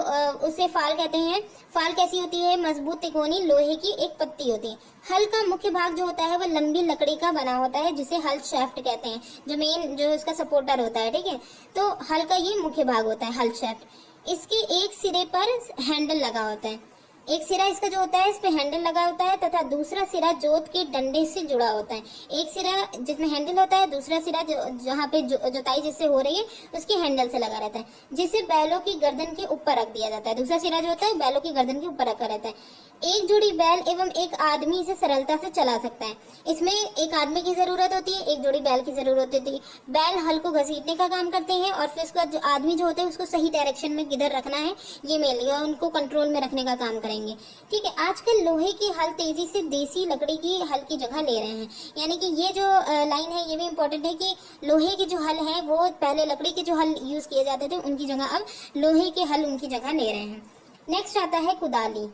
उसे फाल कहते हैं। फाल कैसी होती है? मजबूत तिकोनी लोहे की एक पत्ती होती है। हल का मुख्य भाग जो होता है वो लंबी लकड़ी का बना होता है जिसे हल शाफ्ट कहते हैं, जो मेन जो उसका सपोर्टर होता है। ठीक है, तो हल का ये मुख्य भाग होता है हल शाफ्ट। इसके एक सिरे पर हैंडल लगा होता है, एक सिरा इसका जो होता है इस पे हैंडल लगा होता है, तथा दूसरा सिरा जोत के डंडे से जुड़ा होता है। एक सिरा जिसमें हैंडल होता है, दूसरा सिरा जहाँ पे जुताई जिससे हो रही है उसके हैंडल से लगा रहता है, जिसे बैलों की गर्दन के ऊपर रख दिया जाता है। दूसरा सिरा जो होता है बैलों की गर्दन के ऊपर रखा रहता है। एक जोड़ी बैल एवं एक आदमी इसे सरलता से चला सकता है। इसमें एक आदमी की जरूरत होती है, एक जोड़ी बैल की जरूरत होती है। बैल हल को घसीटने का काम करते हैं और फिर उसका जो आदमी जो होता है उसको सही डायरेक्शन में किधर रखना है ये मेन लिया, उनको कंट्रोल में रखने का काम करेंगे। ठीक है, आजकल लोहे की हल तेजी से देसी लकड़ी की हल की जगह ले रहे हैं। यानी कि ये जो लाइन है ये भी इम्पोर्टेंट है कि लोहे के जो हल है वो पहले लकड़ी के जो हल यूज किए जाते थे उनकी जगह अब लोहे के हल उनकी जगह ले रहे हैं। नेक्स्ट आता है कुदाली।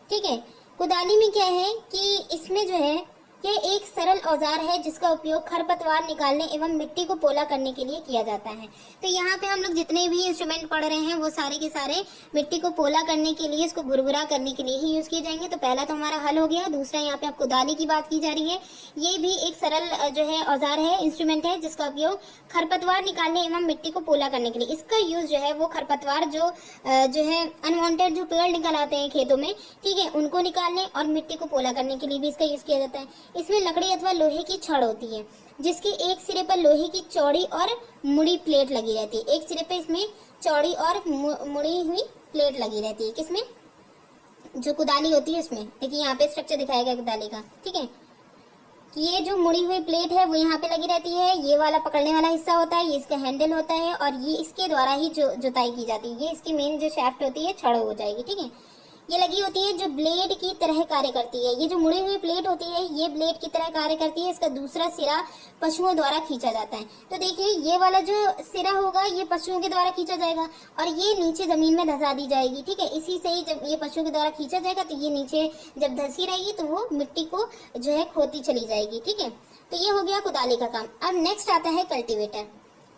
ठीक है, कुदाली में क्या है कि इसमें जो है यह एक सरल औजार है जिसका उपयोग खरपतवार निकालने एवं मिट्टी को पोला करने के लिए किया जाता है। तो यहाँ पे हम लोग जितने भी इंस्ट्रूमेंट पढ़ रहे हैं वो सारे के सारे मिट्टी को पोला करने के लिए, इसको भुरभुरा करने के लिए ही यूज किए जाएंगे। तो पहला तो हमारा हल हो गया। दूसरा यहाँ पे आपको कुदाली की बात की जा रही है। ये भी एक सरल जो है औजार है, इंस्ट्रूमेंट है जिसका उपयोग खरपतवार निकालने एवं मिट्टी को पोला करने के लिए। इसका यूज जो है वो खरपतवार जो है अनवांटेड जो पेड़ निकल आते हैं खेतों में, ठीक है, उनको निकालने और मिट्टी को पोला करने के लिए भी इसका यूज किया जाता है। इसमें लकड़ी अथवा लोहे की छड़ होती है जिसके एक सिरे पर लोहे की चौड़ी और मुड़ी प्लेट लगी रहती है। एक सिरे पे इसमें चौड़ी और मुड़ी हुई प्लेट लगी रहती है। किसमें? जो कुदाली होती है उसमें। देखिए यहाँ पे स्ट्रक्चर दिखाया गया कुदाली का, ठीक है। ये जो मुड़ी हुई प्लेट है वो यहाँ पे लगी रहती है। ये वाला पकड़ने वाला हिस्सा होता है, ये इसका हैंडल होता है और ये इसके द्वारा ही जो जुताई की जाती है। ये इसकी मेन जो शाफ्ट होती है छड़ हो जाएगी, ठीक है। ये लगी होती है जो ब्लेड की तरह कार्य करती है। ये जो मुड़ी हुई प्लेट होती है ये ब्लेड की तरह कार्य करती है। इसका दूसरा सिरा पशुओं द्वारा खींचा जाता है। तो देखिए ये वाला जो सिरा होगा ये पशुओं के द्वारा खींचा जाएगा और ये नीचे जमीन में धंसा दी जाएगी, ठीक है। इसी से ही जब ये पशुओं के द्वारा खींचा जाएगा तो ये नीचे जब धंसी रहेगी तो वो मिट्टी को जो है खोती चली जाएगी, ठीक है। तो ये हो गया कुदाली का काम। अब नेक्स्ट आता है कल्टीवेटर।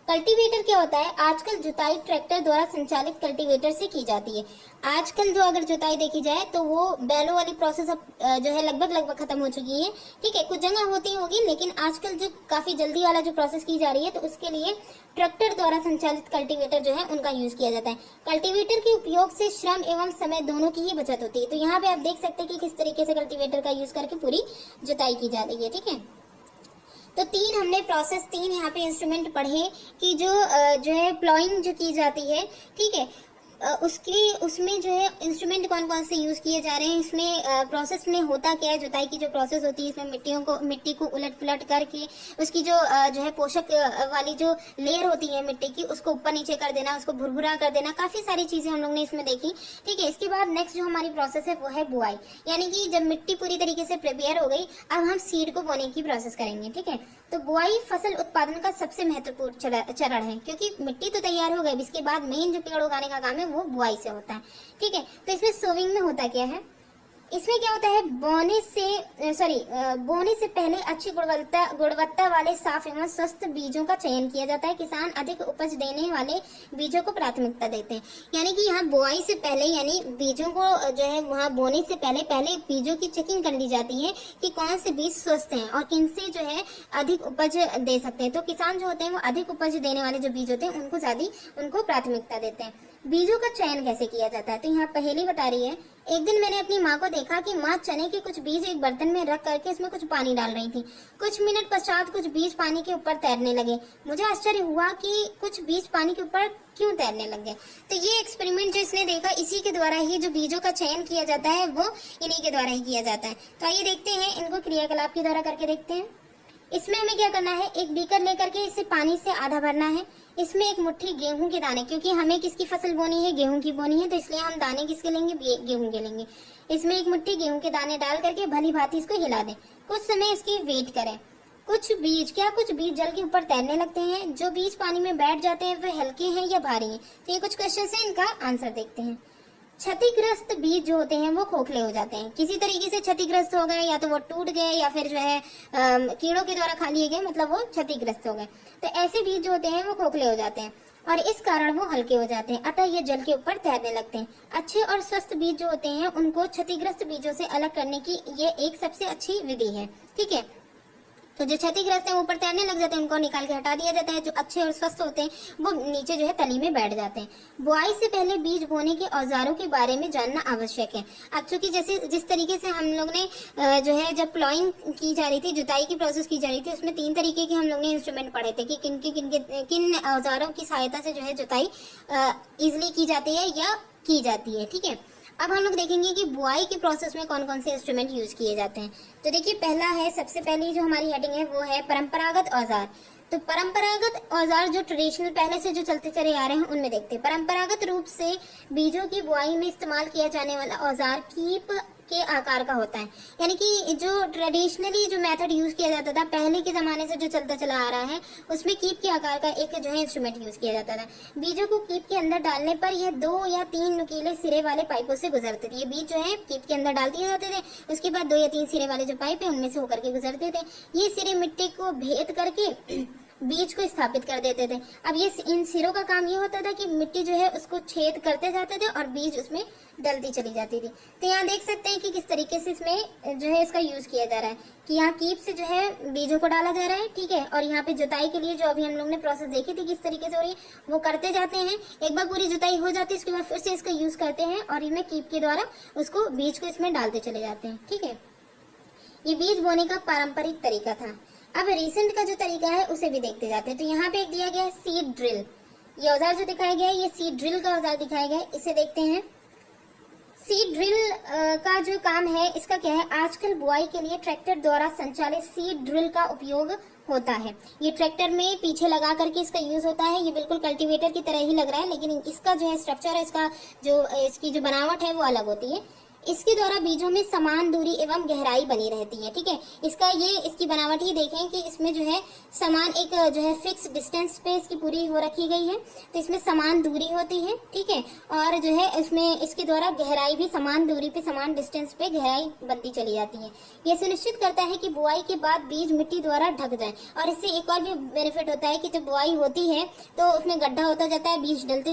कल्टीवेटर क्या होता है? आजकल जुताई ट्रैक्टर द्वारा संचालित कल्टीवेटर से की जाती है। आजकल जो अगर जुताई देखी जाए तो वो बैलों वाली प्रोसेस अब जो है लगभग खत्म हो चुकी है, ठीक है। कुछ जगह होती होगी लेकिन आजकल जो काफी जल्दी वाला जो प्रोसेस की जा रही है तो उसके लिए ट्रैक्टर द्वारा संचालित कल्टीवेटर जो है उनका यूज किया जाता है। कल्टीवेटर के उपयोग से श्रम एवं समय दोनों की ही बचत होती है। तो यहाँ पे आप देख सकते हैं कि किस तरीके से कल्टीवेटर का यूज करके पूरी जुताई की जा रही है, ठीक है। तो तीन हमने प्रोसेस, तीन यहाँ पे इंस्ट्रूमेंट पढ़े कि जो है प्लॉइंग जो की जाती है, ठीक है, उसमें जो है इंस्ट्रूमेंट कौन कौन से यूज किए जा रहे हैं। इसमें प्रोसेस में होता क्या है, जुताई की जो प्रोसेस होती है इसमें मिट्टी को उलट पुलट करके उसकी जो है पोषक वाली जो लेयर होती है मिट्टी की उसको ऊपर नीचे कर देना, उसको भुरभुरा कर देना, काफी सारी चीजें हम लोग ने इसमें देखी, ठीक है। इसके बाद नेक्स्ट जो हमारी प्रोसेस है वो है बुआई, यानी कि जब मिट्टी पूरी तरीके से प्रिपेयर हो गई अब हम सीड को बोने की प्रोसेस करेंगे, ठीक है। तो बुआई फसल उत्पादन का सबसे महत्वपूर्ण चरण है क्योंकि मिट्टी तो तैयार हो गई, इसके बाद मेन जो पेड़ उगाने का काम है वो बुआई से होता है, ठीक है। तो इसमें सोविंग में होता क्या है? इसमें क्या होता है, बोने से पहले अच्छी गुणवत्ता वाले साफ एवं स्वस्थ बीजों का चयन किया जाता है। किसान अधिक उपज देने वाले बीजों को प्राथमिकता देते हैं। यानी कि यहाँ बुआई से पहले यानी बीजों को जो है वहाँ बोने से पहले बीजों की चेकिंग कर ली जाती है कि कौन से बीज स्वस्थ हैं और किन से जो है अधिक उपज दे सकते हैं। तो किसान जो होते हैं वो अधिक उपज देने वाले जो बीज होते हैं उनको प्राथमिकता देते हैं। बीजों का चयन कैसे किया जाता है? तो यहाँ पहेली बता रही है। एक दिन मैंने अपनी माँ को देखा कि माँ चने के कुछ बीज एक बर्तन में रख करके इसमें कुछ पानी डाल रही थी। कुछ मिनट पश्चात कुछ बीज पानी के ऊपर तैरने लगे। मुझे आश्चर्य हुआ कि कुछ बीज पानी के ऊपर क्यों तैरने लग गए। तो ये एक्सपेरिमेंट जो इसने देखा इसी के द्वारा ही जो बीजों का चयन किया जाता है वो इन्हीं के द्वारा ही किया जाता है। तो आइए देखते हैं, इनको क्रियाकलाप के द्वारा करके देखते हैं। इसमें हमें क्या करना है, एक बीकर लेकर के इसे पानी से आधा भरना है। इसमें एक मुट्ठी गेहूं के दाने, क्योंकि हमें किसकी फसल बोनी है, गेहूं की बोनी है, तो इसलिए हम दाने किसके लेंगे, गेहूं के लेंगे। इसमें एक मुट्ठी गेहूं के दाने डाल करके भली भांति इसको हिला दें। कुछ समय इसकी वेट करें। कुछ बीज जल के ऊपर तैरने लगते हैं। जो बीज पानी में बैठ जाते हैं वे हल्के हैं या भारी हैं। तो ये कुछ क्वेश्चन है, इनका आंसर देखते हैं। क्षतिग्रस्त बीज जो होते हैं वो खोखले हो जाते हैं। किसी तरीके से क्षतिग्रस्त हो गए, या तो वो टूट गए या फिर जो है कीड़ों के द्वारा खा लिए गए, मतलब वो क्षतिग्रस्त हो गए। तो ऐसे बीज जो होते हैं वो खोखले हो जाते हैं और इस कारण वो हल्के हो जाते हैं, अतः ये जल के ऊपर तैरने लगते हैं। अच्छे और स्वस्थ बीज जो होते हैं उनको क्षतिग्रस्त बीजों से अलग करने की ये एक सबसे अच्छी विधि है, ठीक है। तो जो क्षतिग्रस्त है ऊपर तैरने लग जाते हैं, उनको निकाल के हटा दिया जाता है। जो अच्छे और स्वस्थ होते हैं वो नीचे जो है तली में बैठ जाते हैं। बुआई से पहले बीज बोने के औजारों के बारे में जानना आवश्यक है। अब चूंकि जैसे जिस तरीके से हम लोग ने जो है जब प्लॉइंग की जा रही थी, जुताई की प्रोसेस की जा रही थी, उसमें 3 तरीके के हम लोग ने इंस्ट्रूमेंट पढ़े थे कि किन औजारों की सहायता से जो है जुताई इजिली की जाती है या की जाती है, ठीक है। अब हम लोग देखेंगे कि बुआई के प्रोसेस में कौन कौन से इंस्ट्रूमेंट यूज किए जाते हैं। तो देखिए पहला है, सबसे पहली जो हमारी हेडिंग है वो है परंपरागत औजार। तो परंपरागत औजार जो ट्रेडिशनल पहले से जो चलते चले आ रहे हैं उनमें देखते हैं। परंपरागत रूप से बीजों की बुआई में इस्तेमाल किया जाने वाला औजार कीप के आकार का होता है। यानी कि जो ट्रेडिशनली जो मेथड यूज किया जाता था पहले के जमाने से जो चलता चला आ रहा है, उसमें कीप के आकार का एक जो है इंस्ट्रूमेंट यूज किया जाता था। बीजों को कीप के अंदर डालने पर यह 2 या 3 नुकीले सिरे वाले पाइपों से गुजरते थे। ये बीज जो है कीप के अंदर डाल दिए जाते थे, उसके बाद 2 या 3 सिरे वाले जो पाइप है उनमें से होकर के गुजरते थे। ये सिरे मिट्टी को भेद करके बीज को स्थापित कर देते थे। अब ये इन सिरों का काम ये होता था कि मिट्टी जो है उसको छेद करते जाते थे और बीज उसमें डलती चली जाती थी। तो यहाँ देख सकते हैं कि किस तरीके से इसमें जो है इसका यूज किया जा रहा है कि यहाँ कीप से जो है बीजों को डाला जा रहा है, ठीक है। और यहाँ पे जुताई के लिए जो अभी हम लोग ने प्रोसेस देखी थी किस तरीके से हो रही है, वो करते जाते हैं। एक बार पूरी जुताई हो जाती है उसके बाद फिर से इसका यूज करते हैं और इनमें कीप के द्वारा उसको बीज को इसमें डालते चले जाते हैं, ठीक है। ये बीज बोने का पारंपरिक तरीका था। अब रिसेंट का जो तरीका है उसे भी देखते जाते हैं। तो यहाँ पे एक दिया गया है सीड ड्रिल। ये औजार जो दिखाया गया है ये सीड ड्रिल का औजार दिखाया गया है, इसे देखते हैं। सीड ड्रिल का जो काम है इसका क्या है, आजकल बुआई के लिए ट्रैक्टर द्वारा संचालित सीड ड्रिल का उपयोग होता है। ये ट्रैक्टर में पीछे लगा करके इसका यूज होता है। ये बिल्कुल कल्टीवेटर की तरह ही लग रहा है, लेकिन इसका जो है स्ट्रक्चर है, इसकी जो बनावट है वो अलग होती है। इसके द्वारा बीजों में समान दूरी एवं गहराई बनी रहती है, ठीक है। इसकी बनावट ही देखें कि इसमें जो है समान एक जो है फिक्स डिस्टेंस पे इसकी पूरी हो रखी गई है, तो इसमें समान दूरी होती है, ठीक है। और जो है इसमें इसके द्वारा गहराई भी समान दूरी पे समान डिस्टेंस पे गहराई बनती चली जाती है। यह सुनिश्चित करता है कि बुआई के बाद बीज मिट्टी द्वारा ढक जाए। और इससे एक और भी बेनिफिट होता है कि जब बुआई होती है तो उसमें गड्ढा होता जाता है, बीज डलते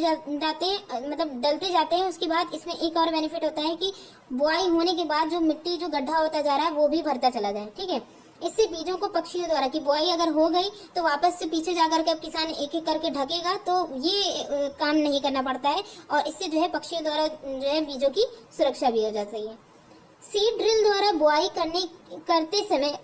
जाते हैं। उसके बाद इसमें एक और बेनिफिट होता है कि बुआई होने के बाद जो मिट्टी जो गड्ढा होता जा रहा है वो भी भरता चला जाए, ठीक है। इससे बीजों को पक्षियों द्वारा की बुआई अगर हो गई तो वापस से पीछे जाकर के अब किसान एक एक करके ढकेगा, तो ये काम नहीं करना पड़ता है और इससे जो है पक्षियों द्वारा जो है बीजों की सुरक्षा भी हो जाती है। सीड ड्रिल द्वारा बुआई करते समय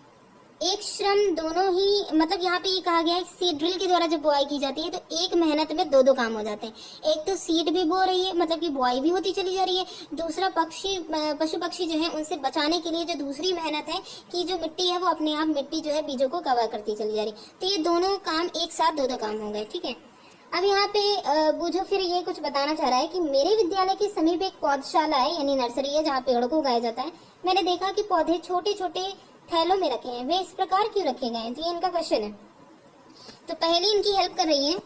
एक श्रम दोनों ही, मतलब यहाँ पे ये कहा गया है सीड ड्रिल के द्वारा जब बुआई की जाती है तो एक मेहनत में दो काम हो जाते हैं। एक तो सीड भी बो रही है, मतलब कि बुआई भी होती चली जा रही है। दूसरा पशु पक्षी जो है उनसे बचाने के लिए जो दूसरी मेहनत है कि जो मिट्टी है वो अपने आप मिट्टी जो है बीजों को कवर करती चली जा रही है। तो ये दोनों काम एक साथ दो काम हो गए, ठीक है। अब यहाँ पे बूझो फिर ये कुछ बताना चाह रहा है कि मेरे विद्यालय के समीप एक पौधशाला है, यानी नर्सरी है, जहाँ पेड़ों को उगाया जाता है। मैंने देखा कि पौधे छोटे छोटे थैलों में रखे हैं, वे इस प्रकार क्यों रखे गए हैं, तो ये इनका क्वेश्चन है। तो पहले इनकी हेल्प कर रही है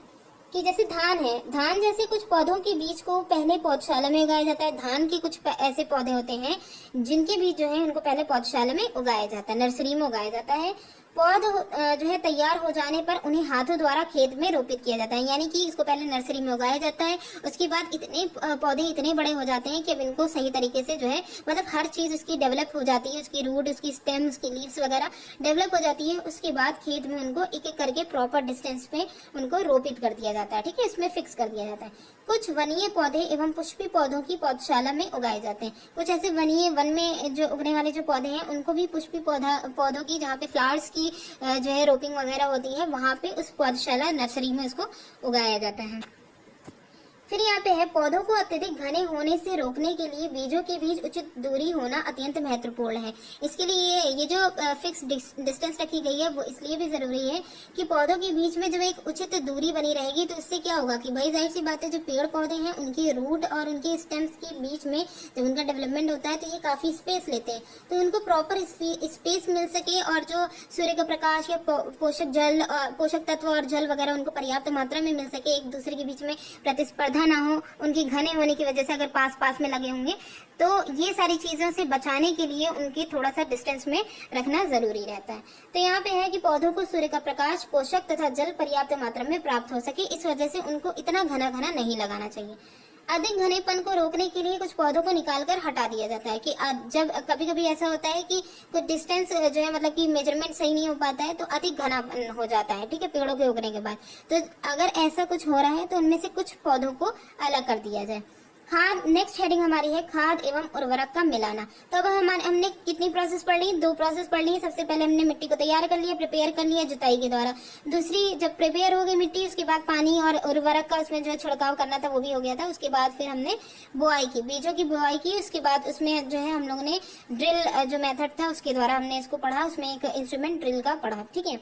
कि जैसे धान है, धान जैसे कुछ पौधों के बीज को पहले पौधशाला में उगाया जाता है। धान के कुछ ऐसे पौधे होते हैं जिनके बीज जो है उनको पहले पौधशाला में उगाया जाता है, नर्सरी में उगाया जाता है। पौध जो है तैयार हो जाने पर उन्हें हाथों द्वारा खेत में रोपित किया जाता है, यानी कि इसको पहले नर्सरी में उगाया जाता है। उसके बाद इतने पौधे इतने बड़े हो जाते हैं कि अब इनको सही तरीके से जो है मतलब हर चीज उसकी डेवलप हो जाती है, उसकी रूट, उसकी स्टेम, उसकी लीव्स वगैरह डेवलप हो जाती है। उसके बाद खेत में उनको एक एक करके प्रॉपर डिस्टेंस पे उनको रोपित कर दिया जाता है, ठीक है, इसमें फिक्स कर दिया जाता है। कुछ वनीय पौधे एवं पुष्पी पौधों की पौधशाला में उगाए जाते हैं। कुछ ऐसे वनीय वन में जो उगने वाले जो पौधे हैं उनको भी पुष्पी पौधों की, जहाँ पे फ्लावर्स की जो है रोपिंग वगैरह होती है, वहां पे उस पौधशाला नर्सरी में उसको उगाया जाता है। फिर यहाँ पे है पौधों को अत्यधिक घने होने से रोकने के लिए बीजों के बीच उचित दूरी होना अत्यंत महत्वपूर्ण है। इसके लिए ये जो फिक्स डिस्टेंस रखी गई है वो इसलिए भी जरूरी है कि पौधों के बीच में जब एक उचित दूरी बनी रहेगी तो इससे क्या होगा कि भाई जाहिर सी बात है जो पेड़ पौधे हैं उनकी रूट और उनके स्टेम्स के बीच में जब उनका डेवलपमेंट होता है तो ये काफी स्पेस लेते हैं, तो उनको प्रॉपर स्पेस मिल सके और जो सूर्य का प्रकाश या पोषक तत्व और जल वगैरह उनको पर्याप्त मात्रा में मिल सके, एक दूसरे के बीच में प्रतिस्पर्धा ना हो उनके घने होने की वजह से, अगर पास में लगे होंगे तो ये सारी चीजों से बचाने के लिए उनके थोड़ा सा डिस्टेंस में रखना जरूरी रहता है। तो यहाँ पे है कि पौधों को सूर्य का प्रकाश, पोषक तथा जल पर्याप्त मात्रा में प्राप्त हो सके, इस वजह से उनको इतना घना नहीं लगाना चाहिए। अधिक घनेपन को रोकने के लिए कुछ पौधों को निकालकर हटा दिया जाता है कि जब कभी ऐसा होता है कि कुछ डिस्टेंस जो है मतलब कि मेजरमेंट सही नहीं हो पाता है तो अधिक घनापन हो जाता है, ठीक है, पेड़ों के उगने के बाद। तो अगर ऐसा कुछ हो रहा है तो उनमें से कुछ पौधों को अलग कर दिया जाए। खाद, नेक्स्ट हेडिंग हमारी है खाद एवं उर्वरक का मिलाना। तो अब हमने कितनी प्रोसेस पढ़ ली, 2 प्रोसेस पढ़ ली। सबसे पहले हमने मिट्टी को तैयार कर लिया, प्रिपेयर कर लिया जुताई के द्वारा। दूसरी, जब प्रिपेयर हो गई मिट्टी उसके बाद पानी और उर्वरक का उसमें जो छिड़काव करना था वो भी हो गया था। उसके बाद फिर हमने बुआई की, बीजों की बुआई की। उसके बाद उसमें जो है हम लोगों ने ड्रिल जो मेथड था उसके द्वारा हमने इसको पढ़ा, उसमें एक इंस्ट्रूमेंट ड्रिल का पढ़ा, ठीक है,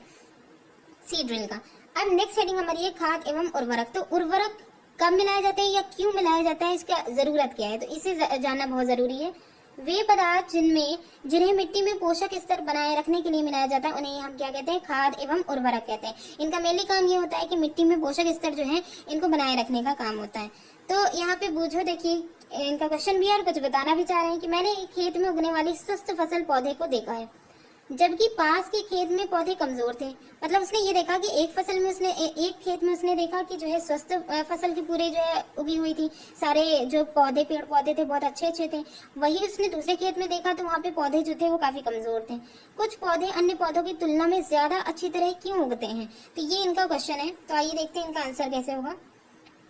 सीड ड्रिल का। अब नेक्स्ट हेडिंग हमारी है खाद एवं उर्वरक। तो उर्वरक कब मिलाया जाता है या क्यों मिलाया जाता है, इसका जरूरत क्या है, तो इसे जानना बहुत जरूरी है। वे पदार्थ जिन्हें मिट्टी में पोषक स्तर बनाए रखने के लिए मिलाया जाता है उन्हें हम क्या कहते हैं, खाद एवं उर्वरक कहते हैं। इनका मेनली काम ये होता है कि मिट्टी में पोषक स्तर जो है इनको बनाए रखने का काम होता है। तो यहाँ पे बूझो, देखिए इनका क्वेश्चन भी है और कुछ बताना भी चाह रहे हैं कि मैंने एक खेत में उगने वाली स्वस्थ फसल पौधे को देखा है, जबकि पास के खेत में पौधे कमजोर थे। मतलब उसने ये देखा कि एक खेत में उसने देखा कि जो है स्वस्थ फसल की पूरे जो है उगी हुई थी, सारे जो पेड़ पौधे थे बहुत अच्छे थे। वही उसने दूसरे खेत में देखा तो वहाँ पे पौधे जो थे वो काफी कमजोर थे। कुछ पौधे अन्य पौधों की तुलना में ज्यादा अच्छी तरह क्यों उगते हैं? तो ये इनका क्वेश्चन है। तो आइए देखते हैं इनका आंसर कैसे होगा।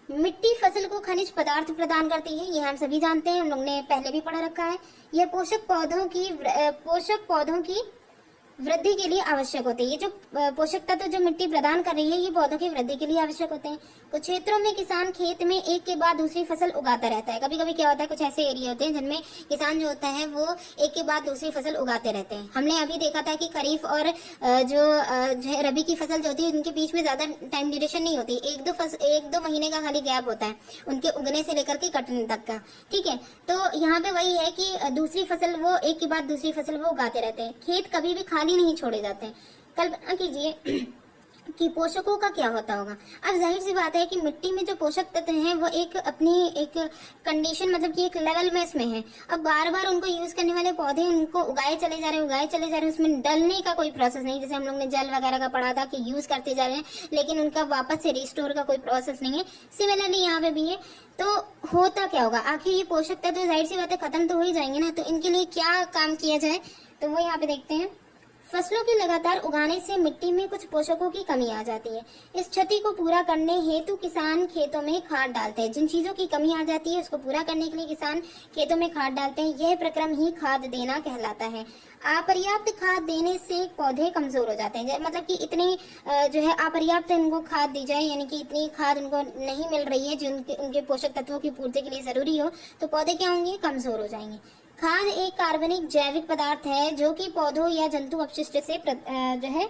मिट्टी फसल को खनिज पदार्थ प्रदान करती है, ये हम सभी जानते हैं, हम लोग ने पहले भी पढ़ रखा है। यह पोषक पौधों की वृद्धि के लिए आवश्यक होते हैं। ये जो पोषक तत्व जो मिट्टी प्रदान कर रही है ये पौधों की वृद्धि के लिए आवश्यक होते हैं। कुछ क्षेत्रों में किसान खेत में एक के बाद दूसरी फसल उगाता रहता है। कभी कभी क्या होता है, कुछ ऐसे एरिया होते हैं जिनमें किसान जो होता है वो एक के बाद दूसरी फसल उगाते रहते हैं। हमने अभी देखा था कि खरीफ और जो है रबी की फसल जो होती है उनके बीच में ज्यादा टाइम ड्यूरेशन नहीं होती, एक दो महीने का खाली गैप होता है उनके उगने से लेकर के कटने तक का। ठीक है, तो यहाँ पे वही है कि दूसरी फसल वो एक के बाद दूसरी फसल वो उगाते रहते हैं। खेत कभी भी खाली नहीं छोड़े जाते हैं। कल्पना कीजिए कि पोषकों का क्या होता होगा। अब जाहिर सी बात है कि मिट्टी में जो पोषक तत्व हैं वो एक कंडीशन, मतलब कि एक लेवल में इसमें है। अब बार बार उनको यूज करने वाले पौधे उनको उगाए चले जा रहे हैं, उसमें डलने का कोई प्रोसेस नहीं। जैसे हम लोग ने जल वगैरह का पढ़ा था कि यूज करते जा रहे हैं लेकिन उनका वापस से रिस्टोर का कोई प्रोसेस नहीं है। सिमिलरली यहाँ पे भी है। तो होता क्या होगा, आखिर ये पोषक तत्व जाहिर सी बात है खत्म तो हो ही जाएंगे ना, तो इनके लिए क्या काम किया जाए, तो वो यहाँ पे देखते हैं। फसलों के लगातार उगाने से मिट्टी में कुछ पोषकों की कमी आ जाती है। इस क्षति को पूरा करने हेतु किसान खेतों में खाद डालते हैं। जिन चीजों की कमी आ जाती है उसको पूरा करने के लिए किसान खेतों में खाद डालते हैं। यह प्रक्रम ही खाद देना कहलाता है। अपर्याप्त खाद देने से पौधे कमजोर हो जाते हैं। मतलब कि इतनी जो है अपर्याप्त उनको खाद दी जाए, यानी कि इतनी खाद उनको नहीं मिल रही है जो उनके पोषक तत्वों की पूर्ति के लिए जरूरी हो, तो पौधे क्या होंगे, कमजोर हो जाएंगे। खाद एक कार्बनिक जैविक पदार्थ है जो कि पौधों या जंतु अपशिष्ट से जो है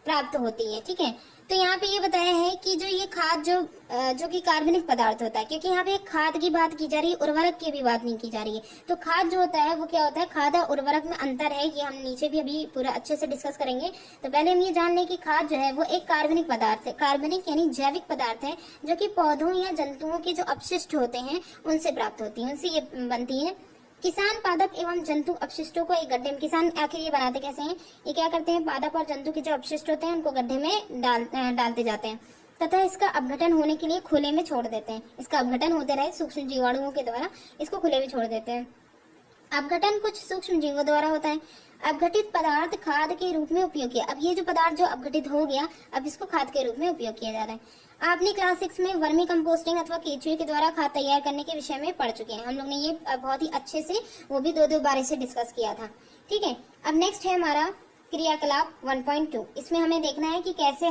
प्राप्त होती है। ठीक है, तो यहाँ पे ये बताया है कि जो ये खाद जो कि कार्बनिक पदार्थ होता है, क्योंकि यहाँ पे खाद की बात की जा रही है, उर्वरक की भी बात नहीं की जा रही है। तो खाद जो होता है वो क्या होता है, खाद और उर्वरक में अंतर है, ये हम नीचे भी अभी पूरा अच्छे से डिस्कस करेंगे। तो पहले हम ये जान लें कि खाद जो है वो एक कार्बनिक पदार्थ है, कार्बनिक यानी जैविक पदार्थ है जो कि पौधों या जंतुओं के जो अपशिष्ट होते हैं उनसे प्राप्त होती है, उनसे ये बनती है। किसान पादप एवं जंतु अपशिष्टों को एक गड्ढे में, किसान आखिर ये बनाते कैसे हैं, ये क्या करते हैं, पादप और जंतु के जो अपशिष्ट होते हैं उनको गड्ढे में डालते जाते हैं तथा इसका अपघटन होने के लिए खुले में छोड़ देते हैं। इसका अपघटन होते रहे सूक्ष्म जीवाणुओं के द्वारा, इसको खुले में छोड़ देते हैं। अपघटन कुछ सूक्ष्म जीवों द्वारा होता है। अपघटित पदार्थ खाद के रूप में उपयोग किया। अब ये जो पदार्थ जो अपघटित हो गया, अब इसको खाद के रूप में उपयोग किया जा रहा है। आपने क्लास 6 में वर्मी कंपोस्टिंग अथवा केचुए के द्वारा खाद तैयार करने के विषय में पढ़ चुके हैं। हम लोग ने ये बहुत ही अच्छे से वो भी दो बार से डिस्कस किया था। ठीक है, अब नेक्स्ट है हमारा क्रियाकलाप 1.2। इसमें हमें देखना है कि कैसे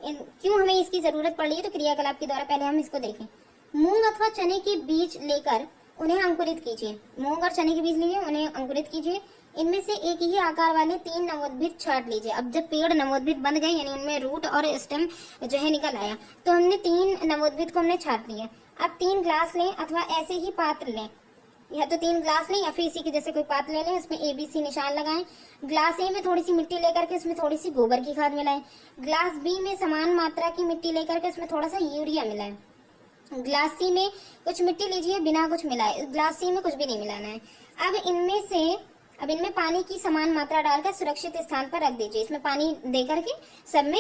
क्यों हमें इसकी जरूरत पड़ रही है। तो क्रियाकलाप के द्वारा पहले हम इसको देखें। मूंग अथवा चने के बीज लेकर उन्हें अंकुरित कीजिए। मूंग और चने के बीज लिए उन्हें अंकुरित कीजिए। इनमें से एक ही आकार वाले 3 नवोद्भिद छांट लीजिए। अब जब पेड़ नवोद्भिद बन गए, यानी उनमें रूट और स्टेम जो है निकल आया, तो हमने 3 नवोद्भिद को हमने छांट लिया। अब 3 ग्लास लें अथवा ऐसे ही पात्र लें, या तो 3 ग्लास लें या फिर इसी के जैसे कोई पात्र ले लें, उसमें ABC निशान लगाएं। ग्लास A में थोड़ी सी मिट्टी लेकर के उसमें थोड़ी सी गोबर की खाद मिलाएं। ग्लास B में समान मात्रा की मिट्टी लेकर के उसमें थोड़ा सा यूरिया मिलाएं। ग्लास C में कुछ मिट्टी लीजिए बिना कुछ मिलाए, ग्लास C में कुछ भी नहीं मिलाना है। अब इनमें पानी की समान मात्रा डालकर सुरक्षित स्थान पर रख दीजिए। इसमें पानी दे करके सब में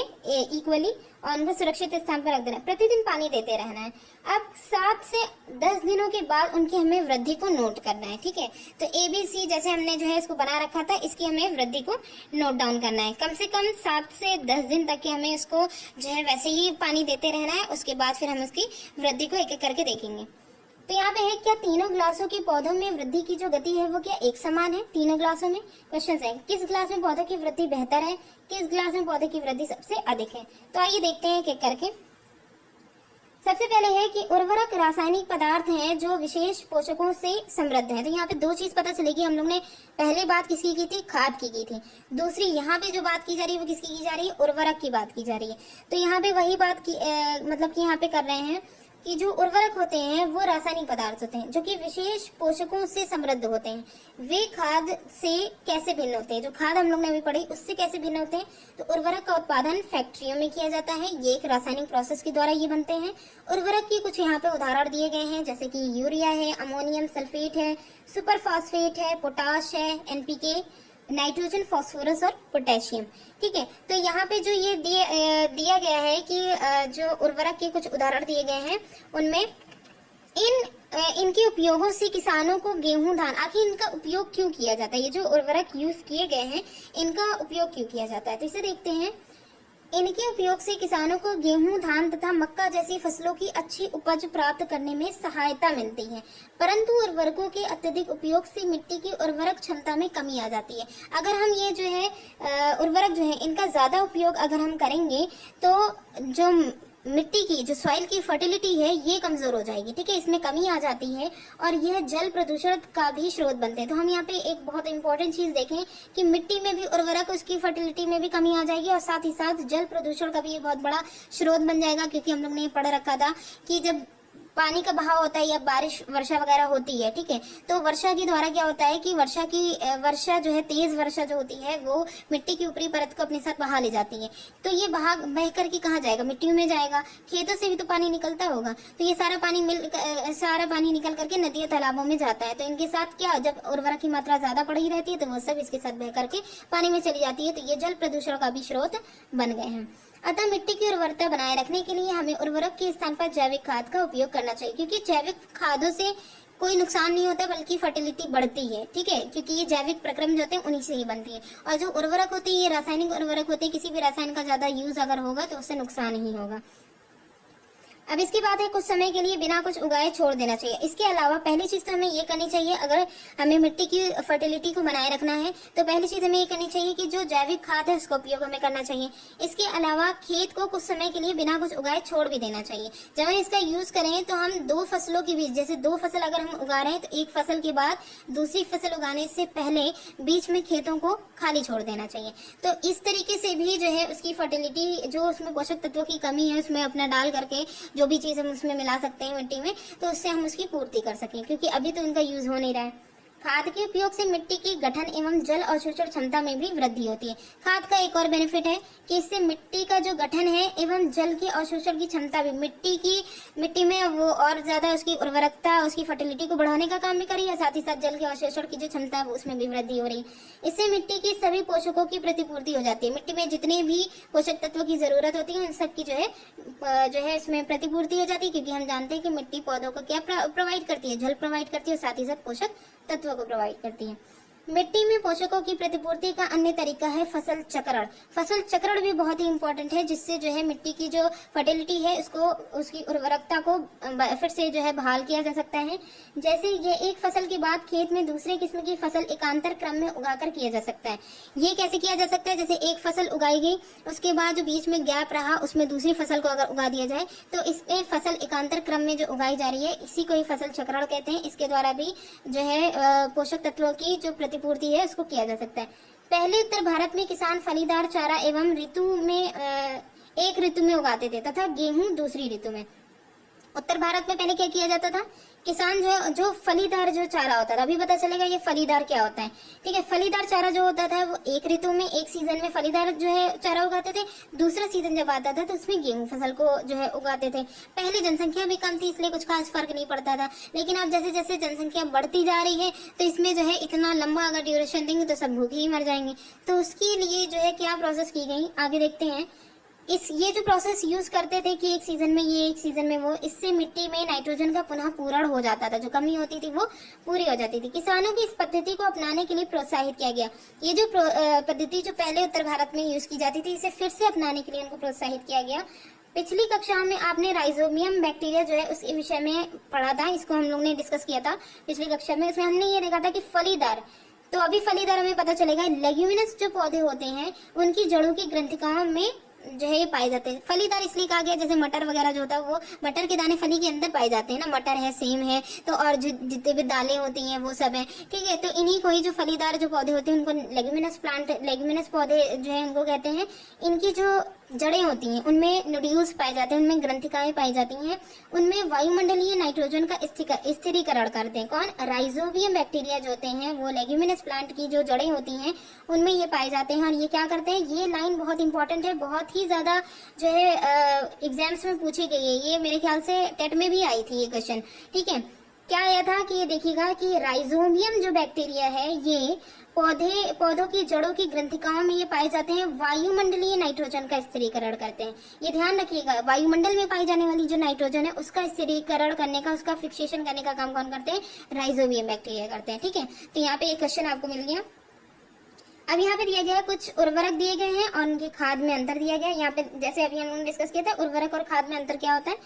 इक्वली और उनको सुरक्षित स्थान पर रख देना है। प्रतिदिन पानी देते रहना है। अब 7 से 10 दिनों के बाद उनकी हमें वृद्धि को नोट करना है। ठीक है, तो ABC जैसे हमने जो है इसको बना रखा था, इसकी हमें वृद्धि को नोट डाउन करना है। कम से कम 7 से 10 दिन तक के हमें इसको जो है वैसे ही पानी देते रहना है। उसके बाद फिर हम उसकी वृद्धि को एक एक करके देखेंगे। तो यहाँ पे है, क्या तीनों ग्लासों के पौधों में वृद्धि की जो गति है वो क्या एक समान है तीनों ग्लासों में? क्वेश्चन है, किस ग्लास में पौधों की वृद्धि बेहतर है, किस ग्लास में पौधे की वृद्धि सबसे अधिक है? तो आइए देखते हैं एक करके। सबसे पहले है कि उर्वरक रासायनिक पदार्थ हैं जो विशेष पोषकों से समृद्ध हैं। तो यहाँ पे 2 चीज पता चलेगी। हम लोग ने पहले बात किसकी की थी, खाद की थी। दूसरी यहाँ पे जो बात की जा रही है वो किसकी की जा रही है, उर्वरक की बात की जा रही है। तो यहाँ पे वही बात की मतलब कि यहाँ पे कर रहे हैं कि जो उर्वरक होते हैं वो रासायनिक पदार्थ होते हैं जो कि विशेष पोषकों से समृद्ध होते हैं। वे खाद से कैसे भिन्न होते हैं, जो खाद हम लोग ने अभी पढ़ी उससे कैसे भिन्न होते हैं। तो उर्वरक का उत्पादन फैक्ट्रियों में किया जाता है, ये एक रासायनिक प्रोसेस के द्वारा ये बनते हैं। उर्वरक के कुछ यहाँ पे उदाहरण दिए गए हैं, जैसे कि यूरिया है, अमोनियम सल्फेट है, सुपर फास्फेट है, पोटाश है, एनपीके, नाइट्रोजन, फास्फोरस और पोटेशियम। ठीक है, तो यहाँ पे जो ये दिया गया है कि जो उर्वरक के कुछ उदाहरण दिए गए हैं उनमें इनके उपयोगों से किसानों को गेहूं, धान, आखिर इनका उपयोग क्यों किया जाता है, ये जो उर्वरक यूज किए गए हैं इनका उपयोग क्यों किया जाता है। तो इसे देखते हैं। इनके उपयोग से किसानों को गेहूं, धान तथा मक्का जैसी फसलों की अच्छी उपज प्राप्त करने में सहायता मिलती है, परंतु उर्वरकों के अत्यधिक उपयोग से मिट्टी की उर्वरक क्षमता में कमी आ जाती है। अगर हम ये जो है उर्वरक जो है इनका ज्यादा उपयोग अगर हम करेंगे तो जो मिट्टी की जो सॉइल की फर्टिलिटी है ये कमजोर हो जाएगी। ठीक है, इसमें कमी आ जाती है और यह जल प्रदूषण का भी स्रोत बनते हैं। तो हम यहाँ पे एक बहुत इंपॉर्टेंट चीज देखें कि मिट्टी में भी उर्वरक, उसकी फर्टिलिटी में भी कमी आ जाएगी और साथ ही साथ जल प्रदूषण का भी एक बहुत बड़ा स्रोत बन जाएगा, क्योंकि हम लोग ने पढ़ रखा था कि जब पानी का बहाव होता है या बारिश, वर्षा वगैरह होती है, ठीक है, तो वर्षा के द्वारा क्या होता है कि वर्षा जो है, तेज वर्षा जो होती है वो मिट्टी की ऊपरी परत को अपने साथ बहा ले जाती है। तो ये बह करके कहाँ जाएगा, मिट्टी में जाएगा। खेतों से भी तो पानी निकलता होगा, तो ये सारा पानी निकल करके नदियों तालाबों में जाता है। तो इनके साथ क्या, जब उर्वरक की मात्रा ज्यादा पड़ी रहती है तो वो सब इसके साथ बह करके पानी में चली जाती है। तो ये जल प्रदूषण का भी स्रोत बन गए हैं। अतः मिट्टी की उर्वरता बनाए रखने के लिए हमें उर्वरक के स्थान पर जैविक खाद का उपयोग करना चाहिए, क्योंकि जैविक खादों से कोई नुकसान नहीं होता बल्कि फर्टिलिटी बढ़ती है। ठीक है, क्योंकि ये जैविक प्रक्रम जो होते हैं उन्हीं से ही बनती है। और जो उर्वरक होते हैं ये रासायनिक उर्वरक होते हैं, किसी भी रसायन का ज्यादा यूज अगर होगा तो उससे नुकसान ही होगा। अब इसकी बात है, कुछ समय के लिए बिना कुछ उगाए छोड़ देना चाहिए। इसके अलावा पहली चीज तो हमें ये करनी चाहिए, अगर हमें मिट्टी की फर्टिलिटी को बनाए रखना है तो पहली चीज हमें ये करनी चाहिए कि जो जैविक खाद है उसका उपयोग हमें करना चाहिए। इसके अलावा खेत को कुछ समय के लिए बिना कुछ उगाए छोड़ भी देना चाहिए। जब हम इसका यूज करें तो हम दो फसलों के बीच, जैसे दो फसल अगर हम उगा रहे हैं तो एक फसल के बाद दूसरी फसल उगाने से पहले बीच में खेतों को खाली छोड़ देना चाहिए। तो इस तरीके से भी जो है उसकी फर्टिलिटी, जो उसमें पोषक तत्वों की कमी है उसमें अपना डाल करके जो भी चीज हम उसमें मिला सकते हैं मिट्टी में, तो उससे हम उसकी पूर्ति कर सकें, क्योंकि अभी तो इनका यूज हो नहीं रहा है। खाद के उपयोग से मिट्टी की गठन एवं जल अवशोषण क्षमता में भी वृद्धि होती है। खाद का एक और बेनिफिट है कि इससे मिट्टी का जो गठन है एवं जल के अवशोषण की क्षमता भी, मिट्टी में वो और ज्यादा उसकी उर्वरकता, उसकी फर्टिलिटी को बढ़ाने का काम भी कर रही है, साथ ही साथ जल के अवशोषण की जो क्षमता है उसमें भी वृद्धि हो रही है। इससे मिट्टी की सभी पोषकों की प्रतिपूर्ति हो जाती है। मिट्टी में जितने भी पोषक तत्वों की जरूरत होती है उन सबकी जो है इसमें प्रतिपूर्ति हो जाती है, क्योंकि हम जानते हैं कि मिट्टी पौधों को क्या प्रोवाइड करती है, जल प्रोवाइड करती है और साथ ही साथ पोषक तत्वों को प्रोवाइड करती है। मिट्टी में पोषकों की प्रतिपूर्ति का अन्य तरीका है फसल चक्रण। फसल चक्रण भी बहुत ही इंपॉर्टेंट है, जिससे जो है मिट्टी की जो फर्टिलिटी है उसको, उसकी उर्वरकता को फिर से जो है बहाल किया जा सकता है। जैसे ये एक फसल के बाद खेत में दूसरे किस्म की फसल एकांतर क्रम में उगाकर किया जा सकता है। ये कैसे किया जा सकता है, जैसे एक फसल उगाई गई उसके बाद जो बीच में गैप रहा उसमें दूसरी फसल को अगर उगा दिया जाए तो इसमें फसल एकांतर क्रम में जो उगाई जा रही है इसी को ही फसल चक्रण कहते हैं। इसके द्वारा भी जो है पोषक तत्वों की जो प्रतिपूर्ति है उसको किया जा सकता है। पहले उत्तर भारत में किसान फलीदार चारा एवं एक ऋतु में उगाते थे तथा गेहूं दूसरी ऋतु में। उत्तर भारत में पहले क्या किया जाता था, किसान जो फलीदार जो चारा होता था, अभी पता चलेगा ये फलीदार क्या होता है। ठीक है, फलीदार चारा जो होता था वो एक ऋतु में, एक सीजन में फलीदार जो है चारा उगाते थे। दूसरा सीजन जब आता था तो उसमें गेहूं फसल को जो है उगाते थे। पहले जनसंख्या भी कम थी इसलिए कुछ खास फर्क नहीं पड़ता था, लेकिन अब जैसे जैसे जनसंख्या बढ़ती जा रही है तो इसमें जो है इतना लंबा अगर ड्यूरेशन देंगे तो सब भूखे ही मर जाएंगे। तो उसके लिए जो है क्या प्रोसेस की गई आगे देखते हैं। ये जो प्रोसेस यूज करते थे कि एक सीजन में ये एक सीजन में वो, इससे मिट्टी में नाइट्रोजन का पुनः पूरण हो जाता था, जो कमी होती थी वो पूरी हो जाती थी। किसानों की इस पद्धति को अपनाने के लिए प्रोत्साहित किया गया। ये जो पद्धति जो पहले उत्तर भारत में यूज की जाती थी इसे फिर से अपनाने के लिए उनको प्रोत्साहित किया गया। पिछली कक्षा में आपने राइजोबियम बैक्टीरिया जो है उसके विषय में पढ़ा था, इसको हम लोग ने डिस्कस किया था पिछली कक्षा में। उसमें हमने ये देखा था कि फलीदार, तो अभी फलीदार हमें पता चलेगा लेग्यूमिनस जो पौधे होते हैं उनकी जड़ों की ग्रंथिकाओं में जो है ये पाए जाते हैं। फलीदार इसलिए कहा गया, जैसे मटर वगैरह जो होता है वो मटर के दाने फली के अंदर पाए जाते हैं ना, मटर है, सेम है, तो और जितने भी दालें होती हैं वो सब है। ठीक है, तो इन्हीं को ही जो फलीदार जो पौधे होते हैं उनको लेग्यूमिनस पौधे जो है उनको कहते हैं। इनकी जो जड़ें होती हैं उनमें नोड्यूल्स पाए जाते हैं, उनमें ग्रंथिकाएं पाई जाती हैं, उनमें वायुमंडलीय नाइट्रोजन का स्थिरीकरण करते हैं। कौन? राइजोबियम बैक्टीरिया जो होते हैं, वो लेग्यूमिनस प्लांट की जो जड़ें होती हैं उनमें ये पाए जाते हैं। और ये क्या करते हैं, ये लाइन बहुत इंपॉर्टेंट है, बहुत ही ज्यादा जो है एग्जाम्स में पूछी गई है, ये मेरे ख्याल से टेट में भी आई थी ये क्वेश्चन। ठीक है, क्या आया था कि ये देखिएगा कि राइजोबियम जो बैक्टीरिया है ये पौधों की जड़ों की ग्रंथिकाओं में ये पाए जाते हैं, वायुमंडलीय नाइट्रोजन का स्थिरीकरण करते हैं। ये ध्यान रखिएगा, वायुमंडल में पाई जाने वाली जो नाइट्रोजन है उसका स्थिरीकरण करने का, उसका फिक्सेशन करने का काम कौन करते हैं? राइजोबियम बैक्टीरिया करते हैं। ठीक है, तो यहाँ पे एक क्वेश्चन आपको मिल गया। अब यहाँ पे दिया गया कुछ उर्वरक दिए गए हैं और उनके खाद में अंतर दिया गया है। यहाँ पे जैसे अभी हम लोगों ने डिस्कस किया था उर्वरक और खाद में अंतर क्या होता है,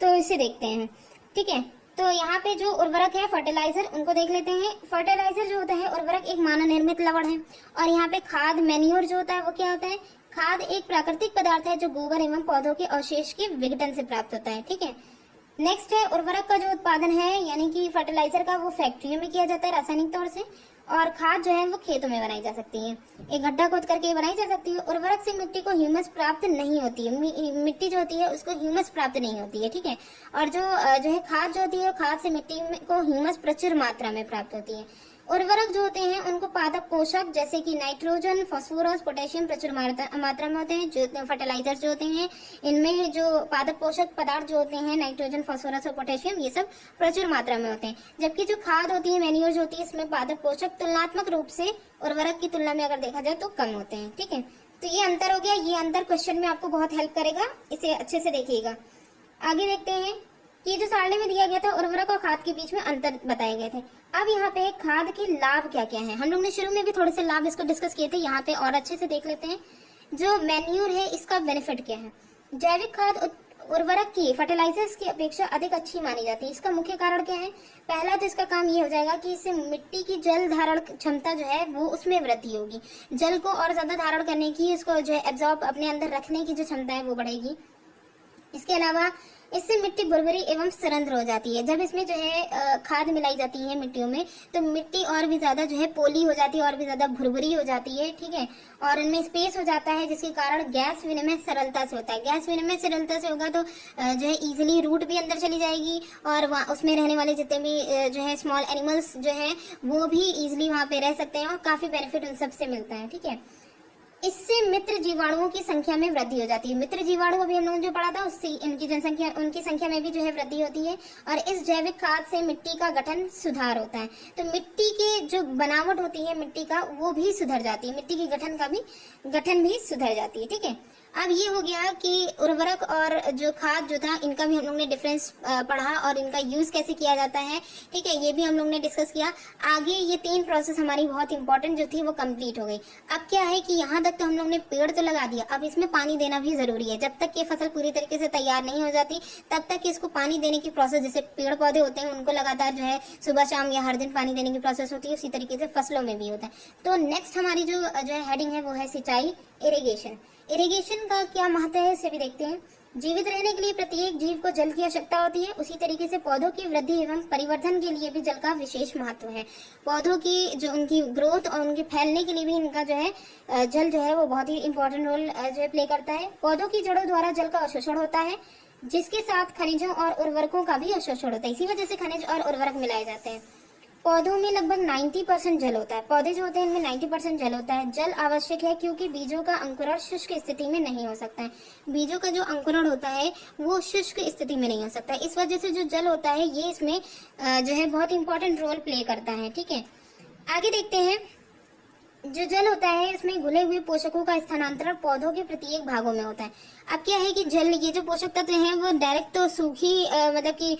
तो इसे देखते हैं। ठीक है, तो यहाँ पे जो उर्वरक है फर्टिलाइजर, उनको देख लेते हैं। फर्टिलाइजर जो होता है उर्वरक एक मानव निर्मित लवण है, और यहाँ पे खाद मैन्योर जो होता है वो क्या होता है? खाद एक प्राकृतिक पदार्थ है जो गोबर एवं पौधों के अवशेष के विघटन से प्राप्त होता है। ठीक है, नेक्स्ट है उर्वरक का जो उत्पादन है यानी कि फर्टिलाइजर का, वो फैक्ट्रियों में किया जाता है रासायनिक तौर से, और खाद जो है वो खेतों में बनाई जा सकती है, एक गड्ढा खोद करके बनाई जा सकती है। उर्वरक से मिट्टी को ह्यूमस प्राप्त नहीं होती है, मिट्टी जो होती है उसको ह्यूमस प्राप्त नहीं होती है। ठीक है, और जो है खाद जो होती है, खाद से मिट्टी को ह्यूमस प्रचुर मात्रा में प्राप्त होती है। उर्वरक जो होते हैं उनको पादप पोषक जैसे कि नाइट्रोजन, फास्फोरस, पोटेशियम प्रचुर मात्रा में होते हैं। जो फर्टिलाइजर जो होते हैं इनमें जो पादप पोषक पदार्थ जो होते हैं नाइट्रोजन, फास्फोरस और पोटेशियम, ये सब प्रचुर मात्रा में होते हैं। जबकि जो खाद होती है मैन्योर जो होती है इसमें पादप पोषक तुलनात्मक रूप से उर्वरक की तुलना में अगर देखा जाए तो कम होते हैं। ठीक है, तो ये अंतर हो गया। ये अंतर क्वेश्चन में आपको बहुत हेल्प करेगा, इसे अच्छे से देखिएगा। आगे देखते हैं कि जो सारणी में दिया गया था उर्वरक और खाद के बीच में अंतर बताए गए थे। अब यहाँ पे खाद के लाभ क्या क्या हैं, हम लोग ने शुरू में भी थोड़े से लाभ इसको डिस्कस किए थे, यहाँ पे और अच्छे से देख लेते हैं। जो मैन्यूर है इसका बेनिफिट क्या है? जैविक खाद उर्वरक की फर्टिलाइजर्स की अपेक्षा अधिक अच्छी मानी जाती है। इसका मुख्य कारण क्या है? पहला तो इसका काम ये हो जाएगा कि इससे मिट्टी की जल धारण क्षमता जो है वो उसमें वृद्धि होगी, जल को और ज्यादा धारण करने की, उसको जो है एब्जॉर्ब अपने अंदर रखने की जो क्षमता है वो बढ़ेगी। इसके अलावा इससे मिट्टी भुरभुरी एवं सरंध्र हो जाती है। जब इसमें जो है खाद मिलाई जाती है मिट्टियों में तो मिट्टी और भी ज्यादा जो है पोली हो जाती है, और भी ज्यादा भुरभुरी हो जाती है। ठीक है, और इनमें स्पेस हो जाता है जिसके कारण गैस विनिमय सरलता से होता है। गैस विनिमय सरलता से होगा तो जो है इजीली रूट भी अंदर चली जाएगी, और उसमें रहने वाले जितने भी जो है स्मॉल एनिमल्स जो है वो भी इजिली वहां पे रह सकते हैं, और काफी बेनिफिट उन सबसे मिलता है। ठीक है, इससे मित्र जीवाणुओं की संख्या में वृद्धि हो जाती है। मित्र जीवाणु अभी हम लोगों ने जो पढ़ा था उससे इनकी जनसंख्या, उनकी संख्या में भी जो है वृद्धि होती है, और इस जैविक खाद से मिट्टी का गठन सुधार होता है। तो मिट्टी की जो बनावट होती है मिट्टी का वो भी सुधर जाती है, मिट्टी की गठन भी सुधर जाती है। ठीक है, अब ये हो गया कि उर्वरक और जो खाद जो था इनका भी हम लोग ने डिफरेंस पढ़ा, और इनका यूज कैसे किया जाता है। ठीक है, ये भी हम लोग ने डिस्कस किया। आगे ये 3 प्रोसेस हमारी बहुत इंपॉर्टेंट जो थी वो कंप्लीट हो गई। अब क्या है कि यहाँ तक तो हम लोग ने पेड़ तो लगा दिया, अब इसमें पानी देना भी जरूरी है। जब तक ये फसल पूरी तरीके से तैयार नहीं हो जाती तब तक इसको पानी देने की प्रोसेस, जैसे पेड़ पौधे होते हैं उनको लगातार जो है सुबह शाम या हर दिन पानी देने की प्रोसेस होती है, उसी तरीके से फसलों में भी होता है। तो नेक्स्ट हमारी जो है हेडिंग है वो है सिंचाई, इरिगेशन। इरिगेशन का क्या महत्व है इसे भी देखते हैं। जीवित रहने के लिए प्रत्येक जीव को जल की आवश्यकता होती है, उसी तरीके से पौधों की वृद्धि एवं परिवर्धन के लिए भी जल का विशेष महत्व है। पौधों की जो उनकी ग्रोथ और उनके फैलने के लिए भी इनका जो है जल जो है वो बहुत ही इंपॉर्टेंट रोल जो है प्ले करता है। पौधों की जड़ों द्वारा जल का अवशोषण होता है, जिसके साथ खनिजों और उर्वरकों का भी अवशोषण होता है। इसी वजह से खनिज और उर्वरक मिलाए जाते हैं। पौधों में लगभग 90% जल होता है। पौधे जो होते हैं इनमें 90% जल होता है। जल आवश्यक है क्योंकि बीजों का अंकुरण शुष्क स्थिति में नहीं हो सकता है। बीजों का जो अंकुरण होता है वो शुष्क स्थिति में नहीं हो सकता है। इस वजह से जो जल होता है ये इसमें जो है बहुत इंपॉर्टेंट रोल प्ले करता है। ठीक है, आगे देखते हैं। जो जल होता है इसमें घुले हुए पोषकों का स्थानांतरण पौधों के प्रत्येक भागों में होता है। अब क्या है कि जल, ये जो पोषक तत्व हैं वो डायरेक्ट तो सूखी मतलब कि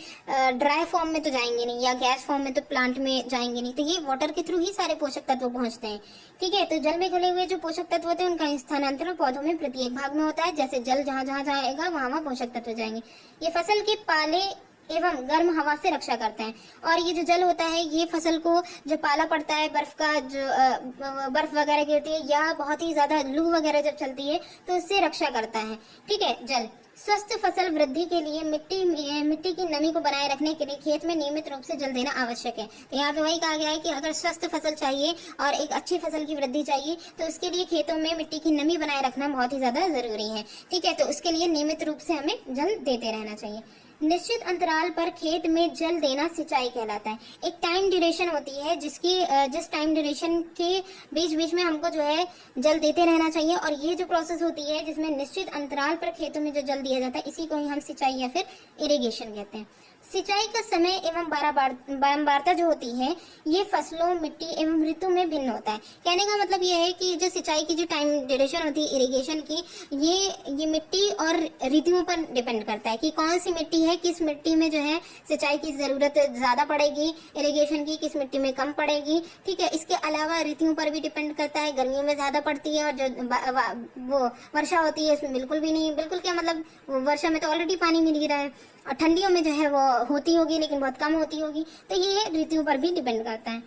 ड्राई फॉर्म में तो जाएंगे नहीं, या गैस फॉर्म में तो प्लांट में जाएंगे नहीं, तो ये वाटर के थ्रू ही सारे पोषक तत्व पहुंचते हैं। ठीक है, तो जल में घुले हुए जो पोषक तत्व होते हैं उनका स्थानांतरण पौधों में प्रत्येक भाग में होता है। जैसे जल जहाँ जहाँ जाएगा वहाँ वहाँ पोषक तत्व जाएंगे। ये फसल के पाले एवं गर्म हवा से रक्षा करते हैं। और ये जो जल होता है ये फसल को जब पाला पड़ता है, बर्फ का जो बर्फ वगैरह गिरती है या बहुत ही ज्यादा लू वगैरह जब चलती है तो इससे रक्षा करता है। ठीक है। जल स्वस्थ फसल वृद्धि के लिए मिट्टी की नमी को बनाए रखने के लिए खेत में नियमित रूप से जल देना आवश्यक है। तो यहाँ पे वही कहा गया है कि अगर स्वस्थ फसल चाहिए और एक अच्छी फसल की वृद्धि चाहिए तो उसके लिए खेतों में मिट्टी की नमी बनाए रखना बहुत ही ज्यादा जरूरी है। ठीक है। तो उसके लिए नियमित रूप से हमें जल देते रहना चाहिए। निश्चित अंतराल पर खेत में जल देना सिंचाई कहलाता है। एक टाइम ड्यूरेशन होती है जिस टाइम ड्यूरेशन के बीच बीच में हमको जो है जल देते रहना चाहिए, और ये जो प्रोसेस होती है जिसमें निश्चित अंतराल पर खेतों में जो जल दिया जाता है इसी को ही हम सिंचाई या फिर इरिगेशन कहते हैं। सिंचाई का समय एवं बारंबारता जो होती है ये फसलों, मिट्टी एवं ऋतु में भिन्न होता है। कहने का मतलब ये है कि जो सिंचाई की जो टाइम ड्यूरेशन होती है इरिगेशन की, ये मिट्टी और ऋतुओं पर डिपेंड करता है कि कौन सी मिट्टी है, किस मिट्टी में जो है सिंचाई की जरूरत ज्यादा पड़ेगी इरिगेशन की, किस मिट्टी में कम पड़ेगी। ठीक है। इसके अलावा ऋतुओं पर भी डिपेंड करता है, गर्मियों में ज्यादा पड़ती है और जो वो वर्षा होती है इसमें बिल्कुल भी नहीं। बिल्कुल क्या मतलब, वर्षा में तो ऑलरेडी पानी मिल ही रहा है, और ठंडियों में जो है वो होती होगी लेकिन बहुत कम होती होगी। तो ये ऋतुओं पर भी डिपेंड करता है।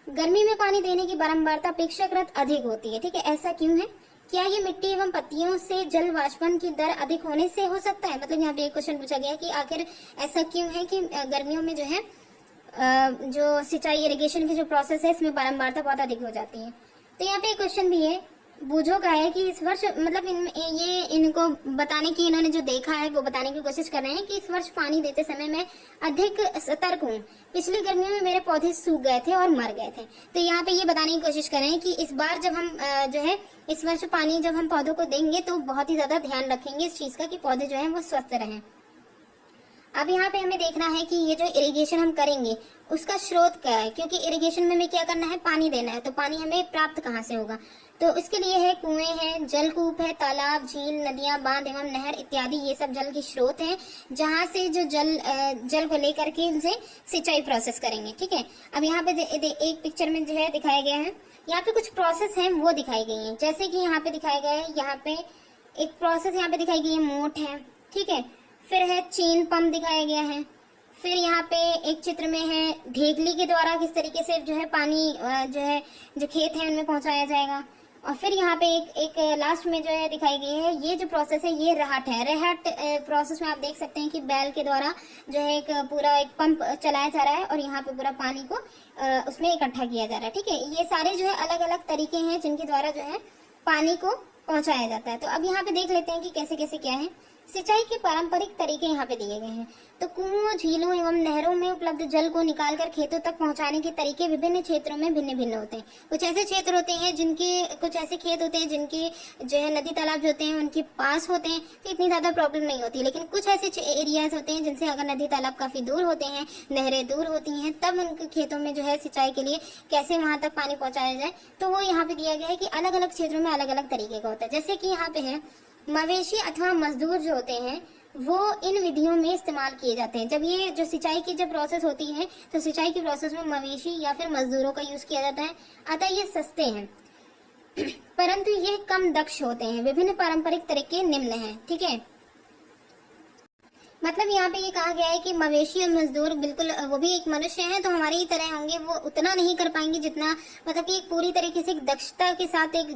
गर्मी में पानी देने की बारंबारता अपेक्षाकृत अधिक होती है। ठीक है। ऐसा क्यों है? क्या ये मिट्टी एवं पत्तियों से जल वाष्पन की दर अधिक होने से हो सकता है? मतलब यहाँ पे एक क्वेश्चन पूछा गया कि आखिर ऐसा क्यों है कि गर्मियों में जो है जो सिंचाई इरिगेशन की जो प्रोसेस है इसमें बारंबारता बहुत अधिक हो जाती है। तो यहाँ पे एक क्वेश्चन भी है बूझो का है कि इस वर्ष मतलब इनको बताने की, इन्होंने जो देखा है वो बताने की कोशिश कर रहे हैं कि इस वर्ष पानी देते समय मैं अधिक सतर्क हूँ। पिछली गर्मियों में मेरे पौधे सूख गए थे और मर गए थे। तो यहाँ पे ये बताने की कोशिश कर रहे हैं कि इस बार जब हम जो है इस वर्ष पानी जब हम पौधों को देंगे तो बहुत ही ज्यादा ध्यान रखेंगे इस चीज का कि पौधे जो है वो स्वस्थ रहें। अब यहाँ पे हमें देखना है कि ये जो इरिगेशन हम करेंगे उसका स्रोत क्या है, क्योंकि इरिगेशन में हमें क्या करना है, पानी देना है। तो पानी हमें प्राप्त कहाँ से होगा? तो इसके लिए है कुएं हैं, जलकूप है, तालाब, झील, नदियां, बांध एवं नहर इत्यादि ये सब जल के स्रोत हैं जहां से जो जल को लेकर के इनसे सिंचाई प्रोसेस करेंगे। ठीक है। अब यहाँ पे एक पिक्चर में जो है दिखाया गया है, यहाँ पे कुछ प्रोसेस हैं वो दिखाई गई है। जैसे कि यहाँ पे दिखाया गया है, यहाँ पे एक प्रोसेस यहाँ पे दिखाई गई है, मोट है। ठीक है। फिर है चेन पंप दिखाया गया है। फिर यहाँ पे एक चित्र में है ढेकली के द्वारा किस तरीके से जो है पानी जो है जो खेत है उनमें पहुंचाया जाएगा। और फिर यहाँ पे एक लास्ट में जो है दिखाई गई है, ये जो प्रोसेस है ये रहट है। रहट प्रोसेस में आप देख सकते हैं कि बैल के द्वारा जो है एक पंप चलाया जा रहा है और यहाँ पे पूरा पानी को उसमें इकट्ठा किया जा रहा है। ठीक है। ये सारे जो है अलग अलग तरीके हैं जिनके द्वारा जो है पानी को पहुंचाया जाता है। तो अब यहाँ पे देख लेते हैं कि कैसे कैसे क्या है। सिंचाई के पारंपरिक तरीके यहाँ पे दिए गए हैं। तो कुओं, झीलों एवं नहरों में उपलब्ध जल को निकालकर खेतों तक पहुंचाने के तरीके विभिन्न क्षेत्रों में भिन्न भिन्न होते हैं। कुछ ऐसे क्षेत्र होते हैं कुछ ऐसे खेत होते हैं जिनके जो है नदी तालाब जो होते हैं उनके पास होते हैं तो इतनी ज्यादा प्रॉब्लम नहीं होती। लेकिन कुछ ऐसे एरियाज होते हैं जिनसे अगर नदी तालाब काफी दूर होते हैं, नहरें दूर होती हैं, तब उनके खेतों में जो है सिंचाई के लिए कैसे वहां तक पानी पहुंचाया जाए, तो वो यहाँ पे दिया गया है कि अलग अलग क्षेत्रों में अलग अलग तरीके का होता है। जैसे कि यहाँ पे है मवेशी अथवा मजदूर जो होते हैं वो इन विधियों में इस्तेमाल किए जाते हैं। जब ये जो सिंचाई की जब प्रोसेस होती है तो सिंचाई की प्रोसेस में मवेशी या फिर मजदूरों का यूज किया जाता है। अतः ये सस्ते हैं परंतु ये कम दक्ष होते हैं। विभिन्न पारंपरिक तरीके निम्न हैं। ठीक है। मतलब यहाँ पे ये कहा गया है कि मवेशी और मजदूर बिल्कुल वो भी एक मनुष्य हैं तो हमारी ही तरह होंगे, वो उतना नहीं कर पाएंगे जितना मतलब कि एक पूरी तरीके से एक दक्षता के साथ एक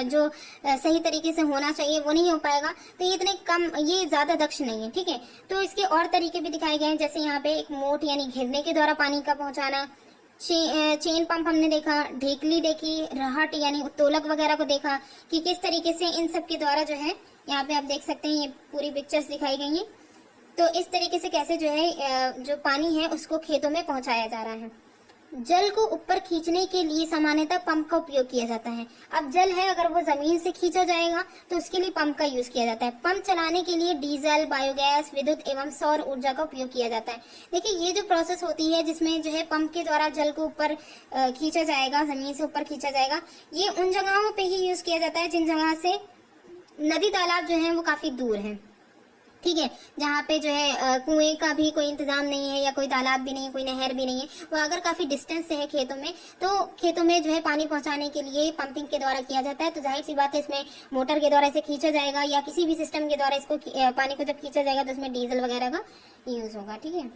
जो सही तरीके से होना चाहिए वो नहीं हो पाएगा। तो ये इतने कम, ये ज्यादा दक्ष नहीं है। ठीक है। तो इसके और तरीके भी दिखाए गए हैं। जैसे यहाँ पे एक मोट यानी घेरने के द्वारा पानी का पहुंचाना, चेन पंप हमने देखा, ढेकली देखी, रहट यानी उत्तोलक वगैरह को देखा कि किस तरीके से इन सब के द्वारा जो है, यहाँ पे आप देख सकते हैं ये पूरी पिक्चर्स दिखाई गई है। तो इस तरीके से कैसे जो है जो पानी है उसको खेतों में पहुंचाया जा रहा है। जल को ऊपर खींचने के लिए सामान्यतः पंप का उपयोग किया जाता है। अब जल है अगर वो जमीन से खींचा जाएगा तो उसके लिए पंप का यूज किया जाता है। पंप चलाने के लिए डीजल, बायोगैस, विद्युत एवं सौर ऊर्जा का उपयोग किया जाता है। देखिए ये जो प्रोसेस होती है जिसमें जो है पंप के द्वारा जल को ऊपर खींचा जाएगा, जमीन से ऊपर खींचा जाएगा, ये उन जगहों पे ही यूज किया जाता है जिन जगह से नदी तालाब जो है वो काफी दूर है। ठीक है। जहाँ पे जो है कुएं का भी कोई इंतजाम नहीं है या कोई तालाब भी नहीं है, कोई नहर भी नहीं है, वो अगर काफी डिस्टेंस से है खेतों में तो खेतों में जो है पानी पहुंचाने के लिए पंपिंग के द्वारा किया जाता है। तो जाहिर सी बात है इसमें मोटर के द्वारा इसे खींचा जाएगा या किसी भी सिस्टम के द्वारा इसको पानी को जब खींचा जाएगा तो इसमें डीजल वगैरह का यूज होगा। ठीक है।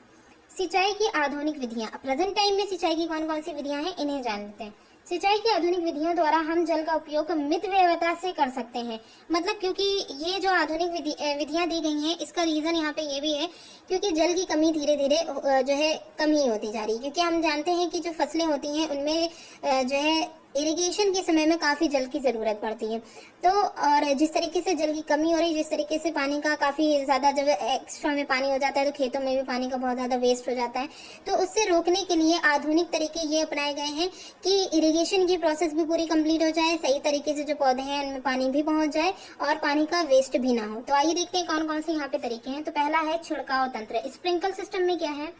सिंचाई की आधुनिक विधियां। प्रेजेंट टाइम में सिंचाई की कौन कौन सी विधियां हैं, इन्हें जान लेते हैं। सिंचाई की आधुनिक विधियों द्वारा हम जल का उपयोग मित व्ययता से कर सकते हैं। मतलब क्योंकि ये जो आधुनिक विधियां दी गई हैं, इसका रीजन यहाँ पे ये भी है क्योंकि जल की कमी धीरे धीरे जो है कमी होती जा रही है। क्योंकि हम जानते हैं कि जो फसलें होती हैं उनमें जो है इरिगेशन के समय में काफी जल की जरूरत पड़ती है। तो और जिस तरीके से जल की कमी हो रही है, जिस तरीके से पानी का काफी ज्यादा जब एक्स्ट्रा में पानी हो जाता है तो खेतों में भी पानी का बहुत ज्यादा वेस्ट हो जाता है। तो उससे रोकने के लिए आधुनिक तरीके ये अपनाए गए हैं कि इरिगेशन की प्रोसेस भी पूरी कंप्लीट हो जाए, सही तरीके से जो पौधे हैं उनमें पानी भी पहुंच जाए और पानी का वेस्ट भी ना हो। तो आइए देखते हैं कौन कौन से यहाँ पे तरीके हैं। तो पहला है छिड़काव तंत्र। स्प्रिंकल सिस्टम में क्या है,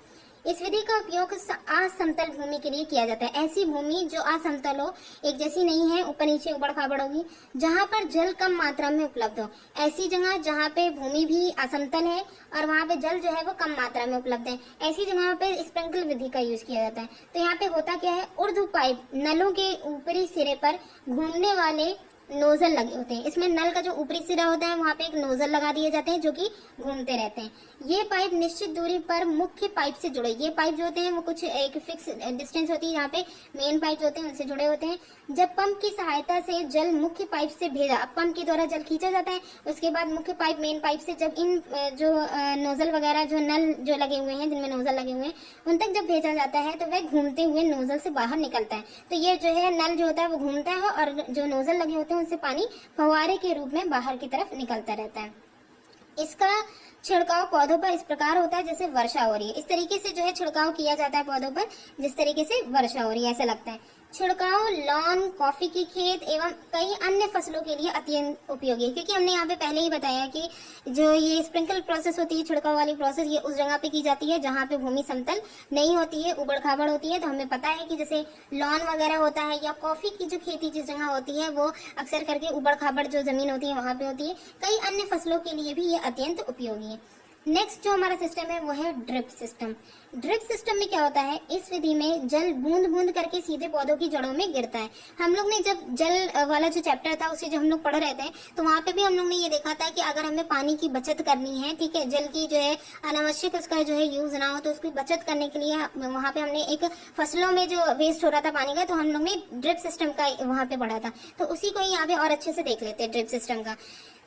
इस विधि का उपयोग असमतल भूमि के लिए किया जाता है। ऐसी भूमि जो असमतल हो, एक जैसी नहीं है, ऊपर नीचे उबड़ खाबड़ होगी, जहां पर जल कम मात्रा में उपलब्ध हो। ऐसी जगह जहां पे भूमि भी असमतल है और वहां पे जल जो है वो कम मात्रा में उपलब्ध है, ऐसी जगहों पे स्प्रिंकल विधि का यूज किया जाता है। तो यहाँ पे होता क्या है, ऊर्ध्व पाइप नलों के ऊपरी सिरे पर घूमने वाले नोजल लगे होते हैं। इसमें नल का जो ऊपरी सिरा होता है वहां पे एक नोजल लगा दिए जाते हैं जो कि घूमते रहते हैं। ये पाइप निश्चित दूरी पर मुख्य पाइप से जुड़े, ये पाइप जो होते हैं वो कुछ एक फिक्स डिस्टेंस होती है, यहाँ पे मेन पाइप जो होते हैं उनसे जुड़े होते हैं। जब पंप की सहायता से जल मुख्य पाइप से भेजा, अब पंप के द्वारा जल खींचा जाता है, उसके बाद मुख्य पाइप मेन पाइप से जब इन जो नोजल वगैरह जो नल जो लगे हुए हैं जिनमें नोजल लगे हुए हैं उन तक जब भेजा जाता है तो वह घूमते हुए नोजल से बाहर निकलता है। तो ये जो है नल जो होता है वो घूमता है और जो नोजल लगे होते हैं उनसे पानी फव्वारे के रूप में बाहर की तरफ निकलता रहता है। इसका छिड़काव पौधों पर इस प्रकार होता है जैसे वर्षा हो रही है। इस तरीके से जो है छिड़काव किया जाता है पौधों पर जिस तरीके से वर्षा हो रही है, ऐसा लगता है। छिड़काव लॉन, कॉफी की खेत एवं कई अन्य फसलों के लिए अत्यंत उपयोगी है। क्योंकि हमने यहाँ पे पहले ही बताया कि जो ये स्प्रिंकल प्रोसेस होती है, छिड़काव वाली प्रोसेस, ये उस जगह पे की जाती है जहाँ पे भूमि समतल नहीं होती है, उबड़ खाबड़ होती है। तो हमें पता है कि जैसे लॉन वगैरह होता है या कॉफी की जो खेती जिस जगह होती है वो अक्सर करके उबड़ खाबड़ जो जमीन होती है वहां पे होती है। कई अन्य फसलों के लिए भी ये अत्यंत उपयोगी है। नेक्स्ट जो हमारा सिस्टम है वो है ड्रिप सिस्टम। ड्रिप सिस्टम में क्या होता है, इस विधि में जल बूंद बूंद करके सीधे पौधों की जड़ों में गिरता है। हम लोग ने जब जल वाला जो चैप्टर था उसे जो हम लोग पढ़ रहे थे तो वहां पे भी हम लोग ने ये देखा था कि अगर हमें पानी की बचत करनी है, ठीक है, जल की जो है अनावश्यक उसका जो है यूज ना हो, तो उसकी बचत करने के लिए वहां पे हमने एक फसलों में जो वेस्ट हो रहा था पानी का, तो हम लोग ने ड्रिप सिस्टम का वहां पे पढ़ा था। तो उसी को यहाँ पे और अच्छे से देख लेते हैं ड्रिप सिस्टम का।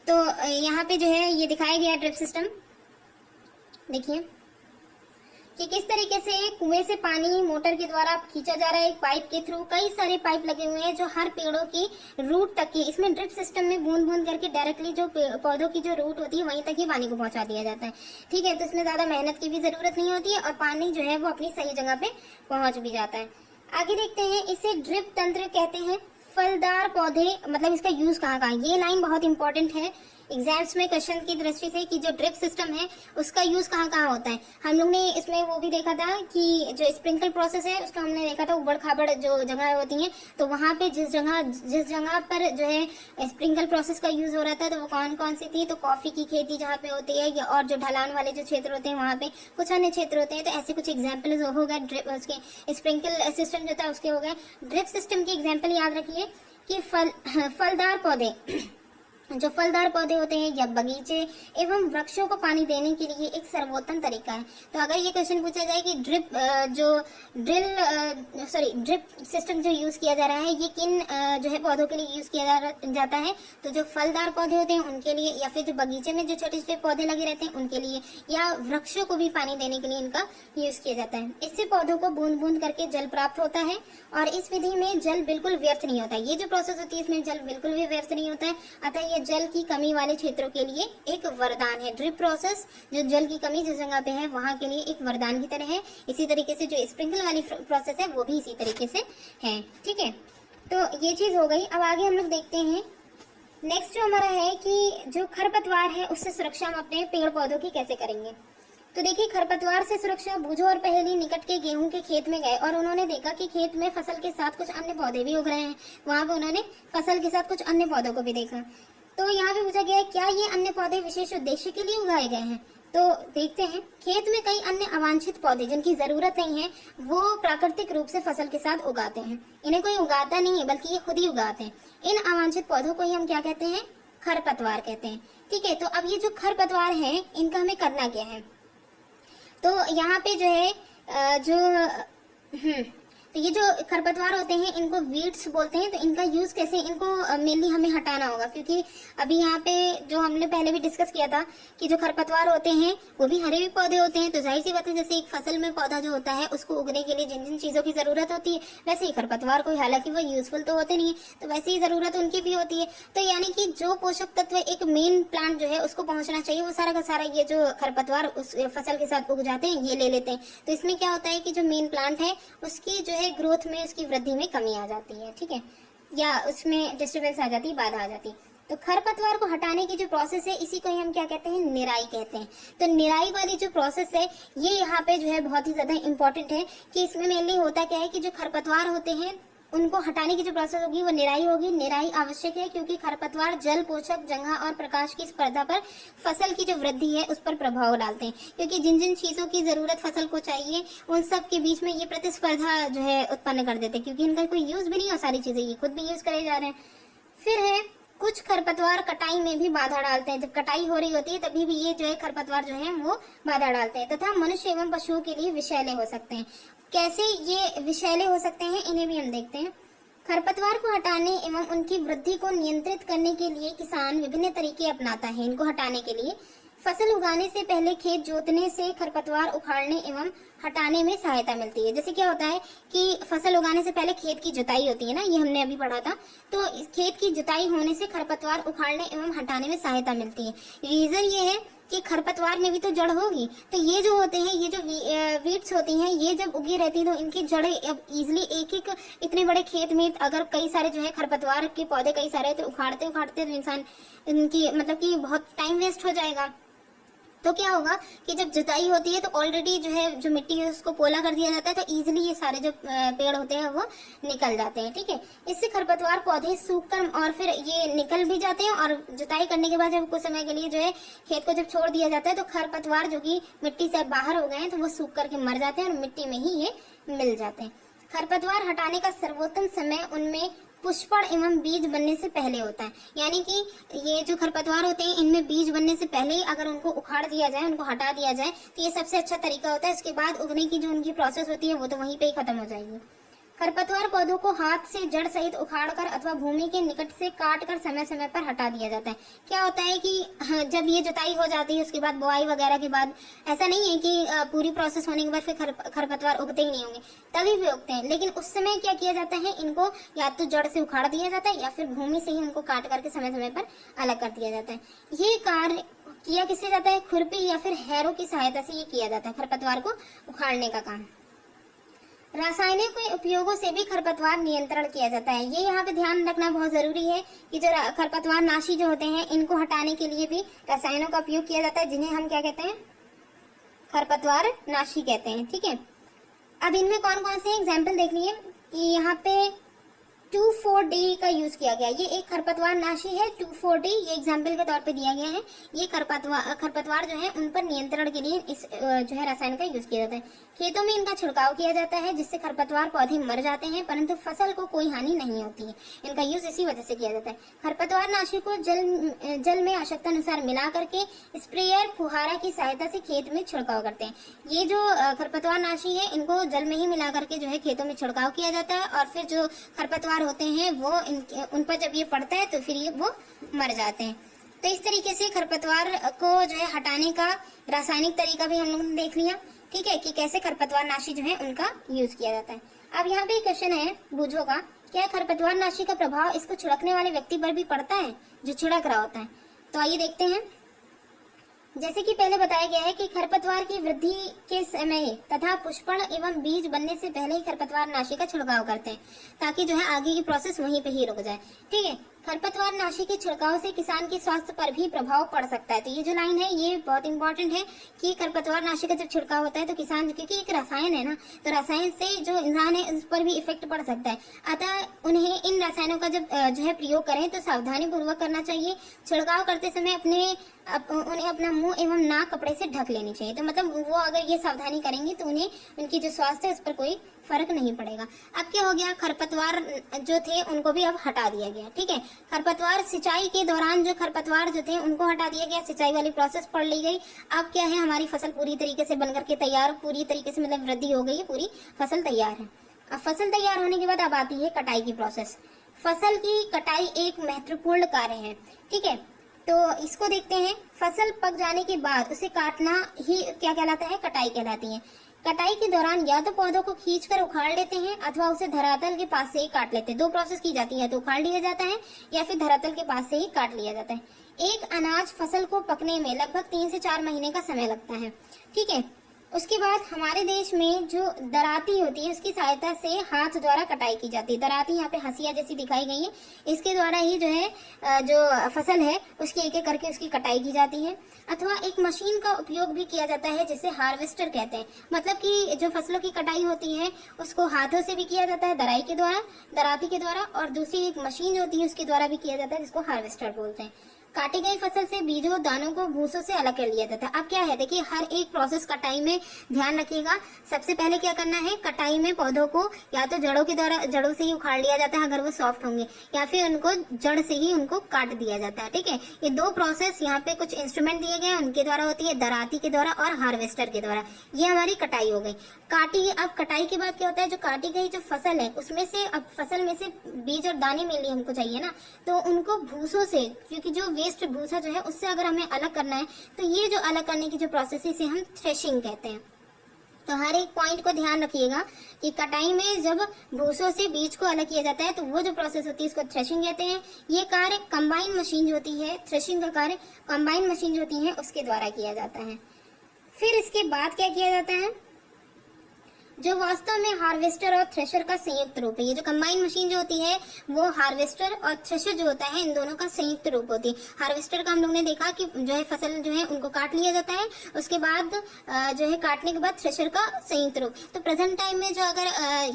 तो यहाँ पे जो है ये दिखाया गया ड्रिप सिस्टम, देखिए कि किस तरीके से कुएं से पानी मोटर के द्वारा खींचा जा रहा है एक पाइप के थ्रू। कई सारे पाइप लगे हुए हैं जो हर पेड़ों की रूट तक की, इसमें ड्रिप सिस्टम में बूंद बूंद करके डायरेक्टली जो पौधों की जो रूट होती है वहीं तक ही पानी को पहुंचा दिया जाता है। ठीक है, तो इसमें ज्यादा मेहनत की भी जरूरत नहीं होती है और पानी जो है वो अपनी सही जगह पे पहुंच भी जाता है। आगे देखते हैं, इसे ड्रिप तंत्र कहते हैं। फलदार पौधे, मतलब इसका यूज कहाँ कहाँ, ये लाइन बहुत इंपॉर्टेंट है एग्जाम्स में क्वेश्चन की दृष्टि से कि जो ड्रिप सिस्टम है उसका यूज कहाँ कहाँ होता है। हम लोग ने इसमें वो भी देखा था कि जो स्प्रिंकल प्रोसेस है उसका हमने देखा था उबड़ खाबड़ जो जगह होती हैं, तो वहां पे जिस जगह पर जो है स्प्रिंकल प्रोसेस का यूज हो रहा था तो वो कौन कौन सी थी, तो कॉफी की खेती जहाँ पे होती है और जो ढलान वाले जो क्षेत्र होते हैं वहां पे, कुछ अन्य क्षेत्र होते हैं। तो ऐसे कुछ एग्जाम्पल हो गए ड्रिप, उसके स्प्रिंकल सिस्टम जो था उसके हो गए। ड्रिप सिस्टम के एग्जाम्पल याद रखिए कि फलदार पौधे, जो फलदार पौधे होते हैं या बगीचे एवं वृक्षों को पानी देने के लिए एक सर्वोत्तम तरीका है। तो अगर ये क्वेश्चन पूछा जाए कि ड्रिप सिस्टम जो यूज किया जा रहा है ये किन जो है पौधों के लिए यूज किया जाता है, तो जो फलदार पौधे होते हैं उनके लिए, या फिर जो बगीचे में जो छोटे छोटे पौधे लगे रहते हैं उनके लिए, या वृक्षों को भी पानी देने के लिए इनका यूज किया जाता है। इससे पौधों को बूंद बूंद करके जल प्राप्त होता है और इस विधि में जल बिल्कुल व्यर्थ नहीं होता। ये जो प्रोसेस होती है इसमें जल बिल्कुल भी व्यर्थ नहीं होता है, अतः जल की कमी वाले क्षेत्रों के लिए एक वरदान है। ड्रिप प्रोसेस जो जल की कमी जिस जगह पे है वहां के लिए एक वरदान की तरह है। इसी तरीके से जो स्प्रिंकल वाली प्रोसेस है वो भी इसी तरीके से है। ठीक है, तो ये चीज हो गई। अब आगे हम लोग देखते हैं नेक्स्ट जो हमारा है कि जो खरपतवार है उससे सुरक्षा हम अपने पेड़ पौधों की कैसे करेंगे। तो देखिए, खरपतवार से सुरक्षा, बूझो और पहेली निकट के गेहूं के खेत में गए और उन्होंने देखा कि खेत में फसल के साथ कुछ अन्य पौधे भी उग रहे हैं। वहां पे उन्होंने फसल के साथ कुछ अन्य पौधों को भी देखा। तो यहाँ पे पूछा गया है क्या ये अन्य पौधे विशेष उद्देश्य के लिए उगाए गए हैं। तो देखते हैं, खेत में कई अन्य अवांछित पौधे जिनकी जरूरत नहीं है वो प्राकृतिक रूप से फसल के साथ उगाते हैं। इन्हें कोई उगाता नहीं है बल्कि ये खुद ही उगाते हैं। इन अवांछित पौधों को ही हम क्या कहते हैं, खरपतवार कहते हैं। ठीक है, तो अब ये जो खरपतवार है इनका हमें करना क्या है। तो यहाँ पे जो है तो ये जो खरपतवार होते हैं इनको वीड्स बोलते हैं। तो इनका यूज कैसे, इनको मेनली हमें हटाना होगा, क्योंकि अभी यहाँ पे जो हमने पहले भी डिस्कस किया था कि जो खरपतवार होते हैं वो भी हरे भी पौधे होते हैं। तो जाहिर सी बात है, जैसे एक फसल में पौधा जो होता है उसको उगने के लिए जिन जिन चीजों की जरूरत होती है, वैसे ही खरपतवार को, हालांकि वो यूजफुल तो होते नहीं है, तो वैसे ही जरूरत उनकी भी होती है। तो यानी कि जो पोषक तत्व एक मेन प्लांट जो है उसको पहुंचना चाहिए, वो सारा का सारा ये जो खरपतवार उस फसल के साथ उग जाते हैं, ये ले लेते हैं। तो इसमें क्या होता है कि जो मेन प्लांट है उसकी जो है ग्रोथ में, उसकी वृद्धि में कमी आ जाती है, ठीक है, या उसमें डिस्टर्बेंस आ जाती है, बाधा आ जाती है। तो खरपतवार को हटाने की जो प्रोसेस है, इसी को ही हम क्या कहते हैं, निराई कहते हैं। तो निराई वाली जो प्रोसेस है ये यहाँ पे जो है बहुत ही ज्यादा इंपॉर्टेंट है कि इसमें मेनली होता क्या है कि जो खरपतवार होते हैं उनको हटाने की जो प्रोसेस होगी वो निराई होगी। निराई आवश्यक है क्योंकि खरपतवार जल, पोषक, जगह और प्रकाश की स्पर्धा पर फसल की जो वृद्धि है उस पर प्रभाव डालते हैं, क्योंकि जिन जिन चीजों की जरूरत फसल को चाहिए उन सब के बीच में ये प्रतिस्पर्धा जो है उत्पन्न कर देते हैं, क्योंकि इनका कोई यूज भी नहीं है, सारी चीजें ये खुद भी यूज करे जा रहे हैं। फिर है कुछ खरपतवार कटाई में भी बाधा डालते हैं। जब कटाई हो रही होती है तभी भी ये जो है खरपतवार जो है वो बाधा डालते हैं, तथा मनुष्य एवं पशुओं के लिए विषैले हो सकते हैं। कैसे ये विषैले हो सकते हैं, इन्हें भी हम देखते हैं। खरपतवार को हटाने एवं उनकी वृद्धि को नियंत्रित करने के लिए किसान विभिन्न तरीके अपनाता है। इनको हटाने के लिए फसल उगाने से पहले खेत जोतने से खरपतवार उखाड़ने एवं हटाने में सहायता मिलती है। जैसे क्या होता है कि फसल उगाने से पहले खेत की जुताई होती है ना, ये हमने अभी पढ़ा था। तो खेत की जुताई होने से खरपतवार उखाड़ने एवं हटाने में सहायता मिलती है। रीजन ये है कि खरपतवार में भी तो जड़ होगी, तो ये जो होते हैं, ये जो वीड्स होती हैं, ये जब उगी रहती है तो इनकी जड़ें अब इजिली एक एक इतने बड़े खेत में अगर कई सारे जो है खरपतवार के पौधे कई सारे, तो उखाड़ते उखाड़ते तो इंसान इनकी मतलब कि बहुत टाइम वेस्ट हो जाएगा। तो क्या होगा कि जब जुताई होती है तो ऑलरेडी जो है जो मिट्टी है उसको पोला कर दिया जाता है, तो इजीली ये सारे जो पेड़ होते हैं वो निकल जाते हैं, ठीक है। इससे खरपतवार पौधे सूखकर और फिर ये निकल भी जाते हैं, और जुताई करने के बाद जब कुछ समय के लिए जो है खेत को जब छोड़ दिया जाता है तो खरपतवार जो कि मिट्टी से बाहर हो गए हैं तो वो सूख करके मर जाते हैं और मिट्टी में ही ये मिल जाते हैं। खरपतवार हटाने का सर्वोत्तम समय उनमें पुष्पण एवं बीज बनने से पहले होता है। यानी कि ये जो खरपतवार होते हैं इनमें बीज बनने से पहले ही अगर उनको उखाड़ दिया जाए, उनको हटा दिया जाए, तो ये सबसे अच्छा तरीका होता है। इसके बाद उगने की जो उनकी प्रोसेस होती है वो तो वहीं पे ही खत्म हो जाएगी। खरपतवार पौधों को हाथ से जड़ सहित उखाड़कर अथवा भूमि के निकट से काटकर समय समय पर हटा दिया जाता है। क्या होता है कि जब ये जुताई हो जाती है उसके बाद बुआई वगैरह के बाद, ऐसा नहीं है कि पूरी प्रोसेस होने के बाद फिर खरपतवार उगते ही नहीं होंगे, तभी भी उगते हैं। लेकिन उस समय क्या किया जाता है, इनको या तो जड़ से उखाड़ दिया जाता है या फिर भूमि से ही उनको काट करके समय समय पर अलग कर दिया जाता है। ये कार्य किया किससे जाता है, खुरपी या फिर हैरो की सहायता से ये किया जाता है, खरपतवार को उखाड़ने का काम। रासायनिक उपयोगों से भी खरपतवार नियंत्रण किया जाता है। ये यहाँ पे ध्यान रखना बहुत जरूरी है कि जो खरपतवार नाशी जो होते हैं इनको हटाने के लिए भी रसायनों का उपयोग किया जाता है, जिन्हें हम क्या कहते हैं, खरपतवार नाशी कहते हैं, ठीक है। अब इनमें कौन कौन से एग्जाम्पल देख लिए कि यहाँ पे 2,4-D का यूज किया गया। ये एक खरपतवार नाशी है, 2,4-D, ये एग्जाम्पल के तौर पे दिया गया है। ये खरपतवार जो है उन पर नियंत्रण के लिए इस जो है रसायन का यूज किया जाता है। खेतों में इनका छिड़काव किया जाता है जिससे खरपतवार पौधे मर जाते हैं, परंतु फसल को कोई हानि नहीं होती है। इनका यूज इसी वजह से किया जाता है। खरपतवार नाशी को जल में आवश्यकता अनुसार मिला करके स्प्रेयर फुहारा की सहायता से खेत में छिड़काव करते हैं। ये जो खरपतवार नाशी है इनको जल में ही मिला करके जो है खेतों में छिड़काव किया जाता है, और फिर जो खरपतवार होते हैं वो उन पर जब ये पड़ता है तो फिर ये वो मर जाते हैं। तो इस तरीके से खरपतवार को जो है हटाने का रासायनिक तरीका भी हम लोगों ने देख लिया, ठीक है, कि कैसे खरपतवार नाशी जो है उनका यूज किया जाता है। अब यहाँ पे क्वेश्चन है बूझो का, क्या खरपतवार नाशी का प्रभाव इसको छिड़कने वाले व्यक्ति पर भी पड़ता है जो छिड़क रहा होता है? तो आइए देखते हैं। जैसे कि पहले बताया गया है कि खरपतवार की वृद्धि के समय तथा पुष्पण एवं बीज बनने से पहले ही खरपतवार नाशी का छिड़काव करते हैं, ताकि जो है आगे की प्रोसेस वहीं पे ही रुक जाए, ठीक है। खरपतवार नाशी के छिड़काव से किसान के स्वास्थ्य पर भी प्रभाव पड़ सकता है। तो ये जो लाइन है ये बहुत इंपॉर्टेंट है कि खरपतवार नाशी का जब छिड़काव होता है तो किसान, क्योंकि एक रसायन है ना, तो रसायन से जो इंसान है उस पर भी इफेक्ट पड़ सकता है। अतः उन्हें इन रसायनों का जब जो है प्रयोग करें तो सावधानी पूर्वक करना चाहिए। छिड़काव करते समय उन्हें अपना मुंह एवं नाक कपड़े से ढक लेनी चाहिए। तो मतलब वो अगर ये सावधानी करेंगे तो उन्हें उनकी जो स्वास्थ्य है उस पर कोई फर्क नहीं पड़ेगा। अब क्या हो गया, खरपतवार जो थे उनको भी अब हटा दिया गया, ठीक है। खरपतवार सिंचाई के दौरान जो खरपतवार जो थे उनको हटा दिया गया, सिंचाई वाली प्रोसेस पढ़ ली गई। अब क्या है, हमारी फसल पूरी तरीके से बनकर के तैयार, पूरी तरीके से मतलब वृद्धि हो गई है, पूरी फसल तैयार है। अब फसल तैयार होने के बाद अब आती है कटाई की प्रोसेस। फसल की कटाई एक महत्वपूर्ण कार्य है, ठीक है। तो इसको देखते हैं। फसल पक जाने के बाद उसे काटना ही क्या कहलाता है, कटाई कहलाती है। कटाई के दौरान या तो पौधों को खींचकर उखाड़ लेते हैं अथवा उसे धरातल के पास से ही काट लेते हैं। दो प्रोसेस की जाती है, तो उखाड़ लिया जाता है या फिर धरातल के पास से ही काट लिया जाता है। एक अनाज फसल को पकने में लगभग 3 से 4 महीने का समय लगता है, ठीक है। उसके बाद हमारे देश में जो दराती होती है उसकी सहायता से हाथ द्वारा कटाई की जाती है। दराती यहाँ पे हंसिया जैसी दिखाई गई है, इसके द्वारा ही जो है जो फसल है उसकी एक एक करके उसकी कटाई की जाती है। अथवा एक मशीन का उपयोग भी किया जाता है जिसे हार्वेस्टर कहते हैं। मतलब कि जो फसलों की कटाई होती है उसको हाथों से भी किया जाता है दराई के द्वारा, दराती के द्वारा, और दूसरी एक मशीन होती है उसके द्वारा भी किया जाता है जिसको हार्वेस्टर बोलते हैं। काटी गई फसल से बीजों दानों को भूसों से अलग कर लिया जाता है। अब क्या है, देखिए हर एक प्रोसेस कटाई में ध्यान रखिएगा। सबसे पहले क्या करना है, कटाई में पौधों को या तो जड़ों के द्वारा, जड़ों से ही उखाड़ लिया जाता है अगर वो सॉफ्ट होंगे, या फिर उनको जड़ से ही उनको काट दिया जाता है, ठीक है। ये दो प्रोसेस यहाँ पे कुछ इंस्ट्रूमेंट दिए गए हैं उनके द्वारा होती है, दराती के द्वारा और हार्वेस्टर के द्वारा। ये हमारी कटाई हो गई। काटी, अब कटाई के बाद क्या होता है, जो काटी गई जो फसल है उसमें से, अब फसल में से बीज और दाने मेनली हमको चाहिए ना, तो उनको भूसों से, क्योंकि जो वेस्ट भूसा जो है उससे अगर हमें अलग करना है तो ये जो अलग करने की जो प्रोसेस है इसे हम थ्रेशिंग कहते हैं। तो हर एक पॉइंट को ध्यान रखिएगा कि कटाई में जब भूसों से बीज को अलग किया जाता है तो वो जो प्रोसेस होती है इसको थ्रेशिंग कहते हैं। ये कार्य कंबाइन मशीन जो होती है, थ्रेशिंग का कार्य कंबाइन मशीन जो होती है उसके द्वारा किया जाता है। फिर इसके बाद क्या किया जाता है, जो वास्तव में हार्वेस्टर और थ्रेशर का संयुक्त रूप है। ये जो कंबाइन मशीन जो होती है वो हार्वेस्टर और थ्रेशर जो होता है इन दोनों का संयुक्त रूप होती है। हार्वेस्टर का हम लोग ने देखा कि जो है फसल जो है उनको काट लिया जाता है, उसके बाद जो है काटने के बाद थ्रेशर का संयुक्त रूप। तो प्रेजेंट टाइम में जो अगर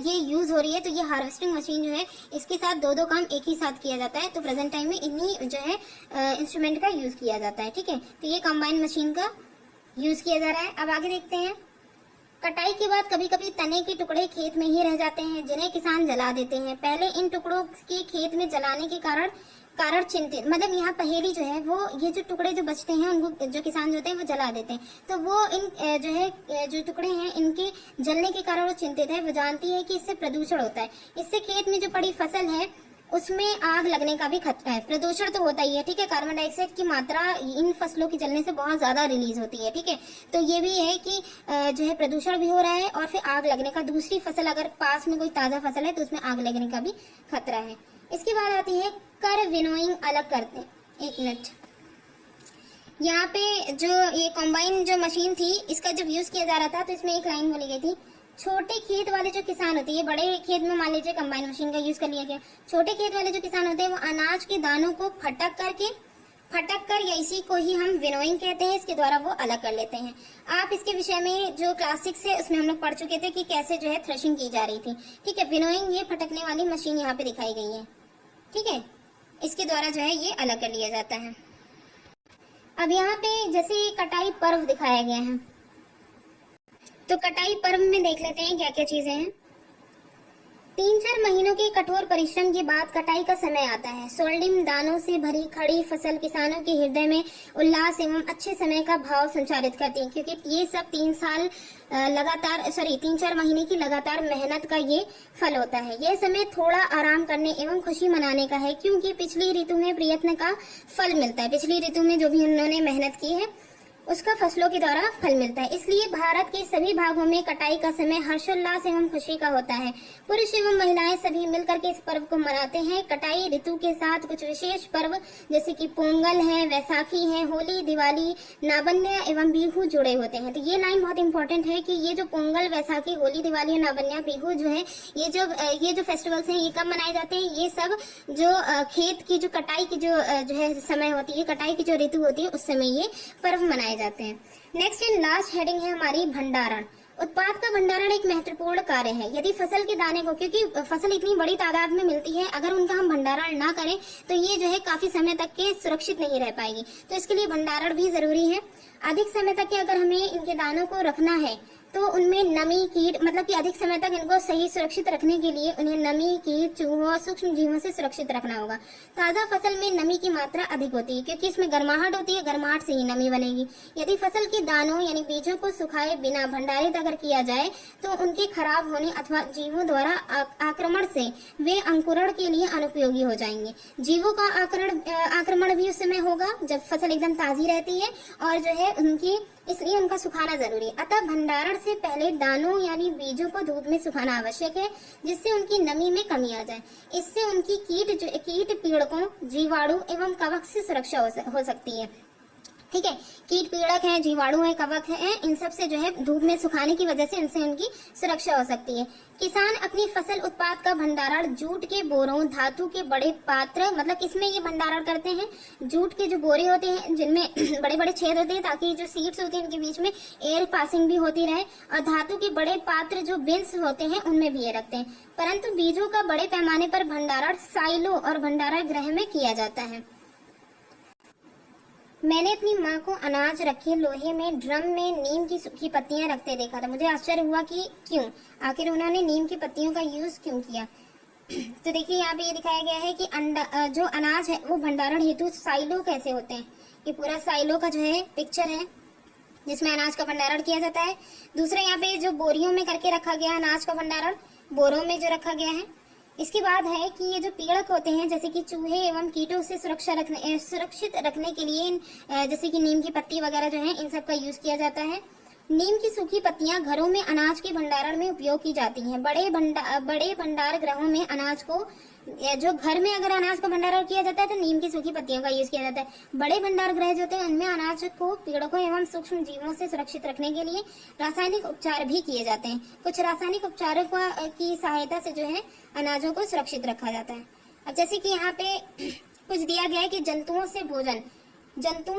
ये यूज हो रही है तो ये हार्वेस्टिंग मशीन जो है इसके साथ दो काम एक ही साथ किया जाता है। तो प्रेजेंट टाइम में इन्हीं जो है इंस्ट्रूमेंट का यूज किया जाता है, ठीक है। तो ये कंबाइन मशीन का यूज किया जा रहा है। अब आगे देखते हैं। कटाई के बाद कभी कभी तने के टुकड़े खेत में ही रह जाते हैं जिन्हें किसान जला देते हैं। पहले इन टुकड़ों के खेत में जलाने के कारण चिंतित, मतलब यहाँ पहेली जो है वो ये जो टुकड़े जो बचते हैं उनको जो किसान जो होते हैं वो जला देते हैं। तो वो इन जो है जो टुकड़े हैं इनके जलने के कारण वो चिंतित है। वो जानती है कि इससे प्रदूषण होता है, इससे खेत में जो पड़ी फसल है उसमें आग लगने का भी खतरा है। प्रदूषण तो होता ही है, ठीक है। कार्बन डाइऑक्साइड की मात्रा इन फसलों की जलने से बहुत ज्यादा रिलीज होती है, ठीक है। तो ये भी है कि जो है प्रदूषण भी हो रहा है और फिर आग लगने का, दूसरी फसल अगर पास में कोई ताजा फसल है तो उसमें आग लगने का भी खतरा है। इसके बाद आती है कर विनोइंग अलग करते। एक मिनट, यहाँ पे जो ये कॉम्बाइन जो मशीन थी इसका जब यूज किया जा रहा था तो इसमें एक लाइन बोली गई थी, छोटे खेत वाले जो किसान होते हैं, बड़े खेत में मान लीजिए कंबाइन मशीन का यूज कर लिया गया, छोटे खेत वाले जो किसान होते हैं वो अनाज के दानों को फटक कर या इसी को ही हम विनोइंग कहते हैं, इसके द्वारा वो अलग कर लेते हैं। आप इसके विषय में जो क्लास 6 है उसमें हम लोग पढ़ चुके थे कि कैसे जो है थ्रेशिंग की जा रही थी, ठीक है। विनोइंग ये फटकने वाली मशीन यहाँ पे दिखाई गई है, ठीक है। इसके द्वारा जो है ये अलग कर लिया जाता है। अब यहाँ पे जैसे कटाई पर्व दिखाया गया है तो कटाई पर्व में देख लेते हैं क्या क्या चीजें हैं। 3-4 महीनों के कठोर परिश्रम के बाद कटाई का समय आता है। स्वर्णिम दानों से भरी खड़ी फसल किसानों के हृदय में उल्लास एवं अच्छे समय का भाव संचारित करती है, क्योंकि ये सब 3-4 महीने की लगातार मेहनत का ये फल होता है। यह समय थोड़ा आराम करने एवं खुशी मनाने का है, क्योंकि पिछली ऋतु में प्रयत्न का फल मिलता है। पिछली ऋतु में जो भी उन्होंने मेहनत की है उसका फसलों के द्वारा फल मिलता है। इसलिए भारत के सभी भागों में कटाई का समय हर्षोल्लास एवं खुशी का होता है। पुरुष एवं महिलाएं सभी मिलकर के इस पर्व को मनाते हैं। कटाई ऋतु के साथ कुछ विशेष पर्व जैसे कि पोंगल है, वैसाखी है, होली, दिवाली, नाबन्या एवं बिहू जुड़े होते हैं। तो ये लाइन बहुत इंपॉर्टेंट है कि ये जो पोंगल, वैसाखी, होली, दिवाली, नाबन्या, बिहू जो है ये जो फेस्टिवल्स हैं ये कब मनाए जाते हैं, ये सब जो खेत की जो कटाई की जो है समय होती है, कटाई की जो ऋतु होती है उस समय ये पर्व मनाए जाते हैं। नेक्स्ट एंड लास्ट हेडिंग है हमारी भंडारण। उत्पाद का भंडारण एक महत्वपूर्ण कार्य है। यदि फसल के दाने को, क्योंकि फसल इतनी बड़ी तादाद में मिलती है, अगर उनका हम भंडारण ना करें तो ये जो है काफी समय तक के सुरक्षित नहीं रह पाएगी। तो इसके लिए भंडारण भी जरूरी है। अधिक समय तक के अगर हमें इनके दानों को रखना है तो उनमें नमी, कीट, मतलब कि अधिक समय तक इनको सही सुरक्षित रखने के लिए उन्हें नमी, कीट, चूहों और सूक्ष्म जीवों से सुरक्षित रखना होगा। ताज़ा फसल में नमी की मात्रा अधिक होती है क्योंकि इसमें गर्माहट होती है, गर्माहट से ही नमी बनेगी। यदि फसल के दानों यानी बीजों को सुखाए बिना भंडारित अगर किया जाए तो उनके खराब होने अथवा जीवों द्वारा आक्रमण से वे अंकुरण के लिए अनुपयोगी हो जाएंगे। जीवों का आक्रमण भी उस समय होगा जब फसल एकदम ताजी रहती है और जो है उनकी, इसलिए उनका सुखाना जरूरी है। अतः भंडारण से पहले दानों यानी बीजों को धूप में सुखाना आवश्यक है जिससे उनकी नमी में कमी आ जाए। इससे उनकी कीट पीड़कों, जीवाणु एवं कवक से सुरक्षा हो सकती है। ठीक है, कीट पीड़क हैं, जीवाणु है, कवक है, इन सब से जो है धूप में सुखाने की वजह से इनसे उनकी सुरक्षा हो सकती है। किसान अपनी फसल उत्पाद का भंडारण जूट के बोरों, धातु के बड़े पात्र, मतलब किसमें ये भंडारण करते हैं, जूट के जो बोरे होते हैं जिनमें बड़े बड़े छेद होते हैं ताकि जो सीड्स होती है उनके बीच में एयर पासिंग भी होती रहे, और धातु के बड़े पात्र जो बिन्स होते हैं उनमें भी ये रखते हैं। परंतु बीजों का बड़े पैमाने पर भंडारण साइलो और भंडारण गृह में किया जाता है। मैंने अपनी माँ को अनाज रखे लोहे में ड्रम में नीम की सूखी पत्तियां रखते देखा था। मुझे आश्चर्य हुआ कि क्यों, आखिर उन्होंने नीम की पत्तियों का यूज क्यों किया। तो देखिए यहाँ पे ये दिखाया गया है कि जो अनाज है वो भंडारण हेतु साइलो कैसे होते हैं। ये पूरा साइलो का जो है पिक्चर है जिसमें अनाज का भंडारण किया जाता है। दूसरा यहाँ पे जो बोरियों में करके रखा गया अनाज का भंडारण, बोरों में जो रखा गया है। इसके बाद है कि ये जो पीड़क होते हैं जैसे कि चूहे एवं कीटों से सुरक्षित रखने के लिए जैसे कि नीम की पत्ती वगैरह जो है इन सब का यूज किया जाता है। नीम की सूखी पत्तियां घरों में अनाज के भंडारण में उपयोग की जाती हैं। बड़े भंडार गृहों में अनाज को, जो घर में अगर अनाज का भंडारण किया जाता है तो नीम की सूखी पत्तियों का यूज किया जाता है। बड़े भंडार गृह जो होते हैं उनमें अनाज को पीड़कों एवं सूक्ष्म जीवों से सुरक्षित रखने के लिए रासायनिक उपचार भी किए जाते हैं। कुछ रासायनिक उपचारों की सहायता से जो है अनाजों को सुरक्षित रखा जाता है। अब जैसे कि यहाँ पे कुछ दिया गया है कि जंतुओं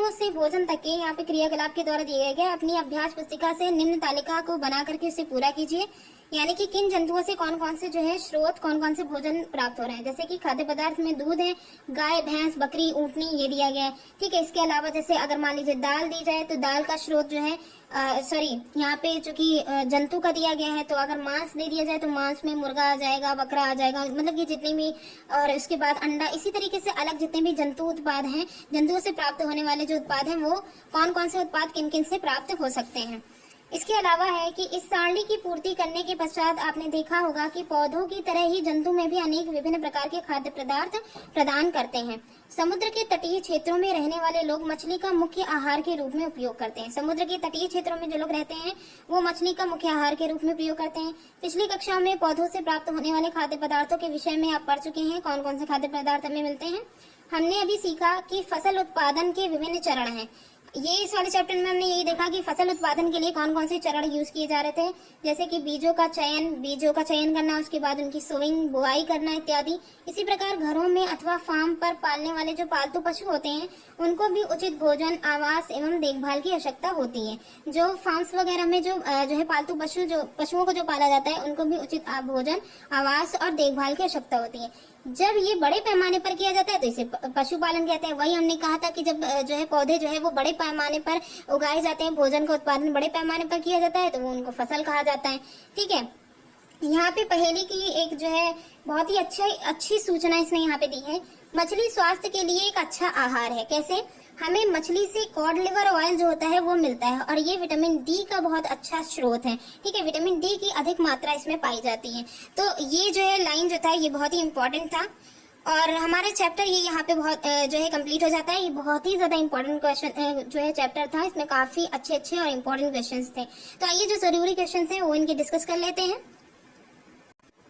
से भोजन तक के यहाँ पे क्रियाकलाप के द्वारा दिए गए। अपनी अभ्यास पुस्तिका से निम्न तालिका को बना करके उसे पूरा कीजिए। यानी कि किन जंतुओं से कौन कौन से जो है स्रोत, कौन कौन से भोजन प्राप्त हो रहे हैं। जैसे कि खाद्य पदार्थ में दूध है, गाय, भैंस, बकरी, ऊँटनी, ये दिया गया है। ठीक है, इसके अलावा जैसे अगर मान लीजिए दाल दी जाए तो दाल का स्रोत जो है यहाँ पे चूंकि जंतु का दिया गया है, तो अगर मांस दे दिया जाए तो मांस में मुर्गा आ जाएगा, बकरा आ जाएगा, मतलब ये जितनी भी, और उसके बाद अंडा, इसी तरीके से अलग जितने भी जंतु उत्पाद हैं, जंतुओं से प्राप्त होने वाले जो उत्पाद हैं वो कौन कौन से उत्पाद किन किन से प्राप्त हो सकते हैं। इसके अलावा है कि इस सारणी की पूर्ति करने के पश्चात आपने देखा होगा कि पौधों की तरह ही जंतु में भी अनेक विभिन्न प्रकार के खाद्य पदार्थ प्रदान करते हैं। समुद्र के तटीय क्षेत्रों में रहने वाले लोग मछली का मुख्य आहार के रूप में उपयोग करते हैं। समुद्र के तटीय क्षेत्रों में जो लोग रहते हैं वो मछली का मुख्य आहार के रूप में प्रयोग करते हैं। पिछली कक्षा में पौधों से प्राप्त होने वाले खाद्य पदार्थों के विषय में आप पढ़ चुके हैं, कौन कौन से खाद्य पदार्थ हमें मिलते हैं। हमने अभी सीखा कि फसल उत्पादन के विभिन्न चरण हैं। ये इस वाले चैप्टर में हमने यही देखा कि फसल उत्पादन के लिए कौन कौन से चरण यूज किए जा रहे थे, जैसे कि बीजों का चयन करना, उसके बाद उनकी सोइंग, बुआई करना इत्यादि। इसी प्रकार घरों में अथवा फार्म पर पालने वाले जो पालतू पशु होते हैं उनको भी उचित भोजन, आवास एवं देखभाल की आवश्यकता होती है। जो फार्म्स वगैरह में जो है पालतू पशुओं को जो पाला जाता है उनको भी उचित भोजन, आवास और देखभाल की आवश्यकता होती है। जब ये बड़े पैमाने पर किया जाता है तो इसे पशुपालन कहते हैं। वही हमने कहा था कि जब जो है पौधे जो है वो बड़े पैमाने पर उगाए जाते हैं, भोजन का उत्पादन बड़े पैमाने पर किया जाता है तो वो उनको फसल कहा जाता है। ठीक है, यहाँ पे पहेली की एक जो है बहुत ही अच्छी सूचना इसने यहाँ पे दी है। मछली स्वास्थ्य के लिए एक अच्छा आहार है। कैसे? हमें मछली से कॉड लिवर ऑयल जो होता है वो मिलता है और ये विटामिन डी का बहुत अच्छा स्रोत है। ठीक है, विटामिन डी की अधिक मात्रा इसमें पाई जाती है। तो ये जो है लाइन जो था ये बहुत ही इंपॉर्टेंट था और हमारा चैप्टर ये यहाँ पे बहुत जो है कंप्लीट हो जाता है। ये बहुत ही ज्यादा इंपॉर्टेंट क्वेश्चन जो है चैप्टर था, इसमें काफी अच्छे और इम्पोर्टेंट क्वेश्चन थे। तो आइए जो जरूरी क्वेश्चन है वो इनके डिस्कस कर लेते हैं।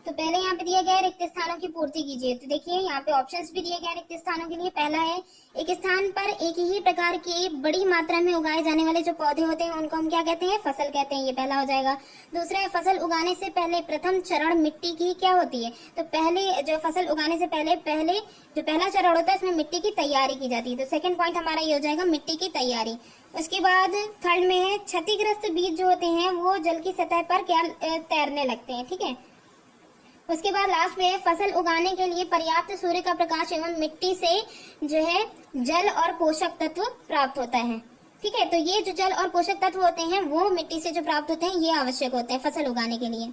तो पहले यहाँ पे दिया गया है रिक्त स्थानों की पूर्ति कीजिए। तो देखिए यहाँ पे ऑप्शंस भी दिए गए रिक्त स्थानों के लिए। पहला है एक स्थान पर एक ही प्रकार के बड़ी मात्रा में उगाए जाने वाले जो पौधे होते हैं उनको हम क्या कहते हैं? फसल कहते हैं। ये पहला हो जाएगा। दूसरा है फसल उगाने से पहले प्रथम चरण मिट्टी की क्या होती है? तो पहले जो फसल उगाने से पहले जो पहला चरण होता है इसमें मिट्टी की तैयारी की जाती है। तो सेकंड पॉइंट हमारा ये हो जाएगा मिट्टी की तैयारी। उसके बाद थर्ड में है क्षतिग्रस्त बीज जो होते हैं वो जल की सतह पर क्या तैरने लगते हैं। ठीक है, उसके बाद लास्ट में फसल उगाने के लिए पर्याप्त सूर्य का प्रकाश एवं मिट्टी से जो है जल और पोषक तत्व प्राप्त होता है। ठीक है, तो ये जो जल और पोषक तत्व होते हैं वो मिट्टी से जो प्राप्त होते हैं ये आवश्यक होते हैं फसल उगाने के लिए।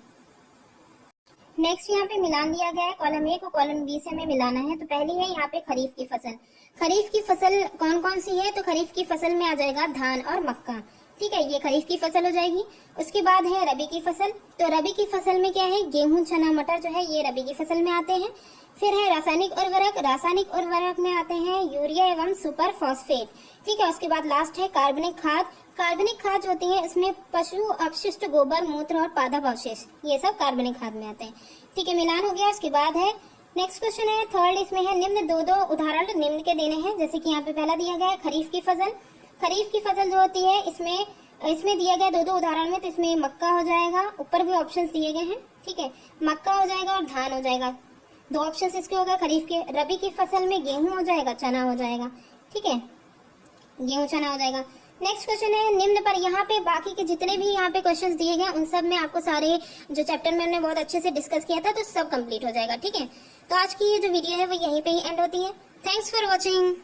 नेक्स्ट यहाँ पे मिलान दिया गया है, कॉलम ए को कॉलम बी से हमें मिलाना है। तो पहली है यहाँ पे खरीफ की फसल। खरीफ की फसल कौन कौन सी है? तो खरीफ की फसल में आ जाएगा धान और मक्का। ठीक है, ये खरीफ की फसल हो जाएगी। उसके बाद है रबी की फसल। तो रबी की फसल में क्या है? गेहूं, चना, मटर जो है ये रबी की फसल में आते हैं। फिर है रासायनिक उर्वरक। रासायनिक उर्वरक में आते हैं यूरिया एवं सुपर फॉस्फेट। ठीक है, उसके बाद लास्ट है कार्बनिक खाद। कार्बनिक खाद जो होती है इसमें पशु अपशिष्ट, गोबर, मूत्र और पादप अवशेष, ये सब कार्बनिक खाद में आते हैं। ठीक है, मिलान हो गया। उसके बाद है नेक्स्ट क्वेश्चन है थर्ड, इसमें है निम्न दो उदाहरण निम्न के देने हैं। जैसे कि यहाँ पे पहला दिया गया है खरीफ की फसल। खरीफ की फसल जो होती है इसमें दिया गया दो उदाहरण में, तो इसमें मक्का हो जाएगा, ऊपर भी ऑप्शंस दिए गए हैं। ठीक है, मक्का हो जाएगा और धान हो जाएगा, दो ऑप्शंस इसके हो गए खरीफ के। रबी की फसल में गेहूं हो जाएगा, चना हो जाएगा। ठीक है, गेहूं चना हो जाएगा। नेक्स्ट क्वेश्चन है निम्न पर। यहाँ पे बाकी के जितने भी यहाँ पे क्वेश्चंस दिए गए उन सब में आपको सारे जो चैप्टर में हमने बहुत अच्छे से डिस्कस किया था तो सब कंप्लीट हो जाएगा। ठीक है, तो आज की ये जो वीडियो है वो यहीं पे ही एंड होती है। Thanks for watching.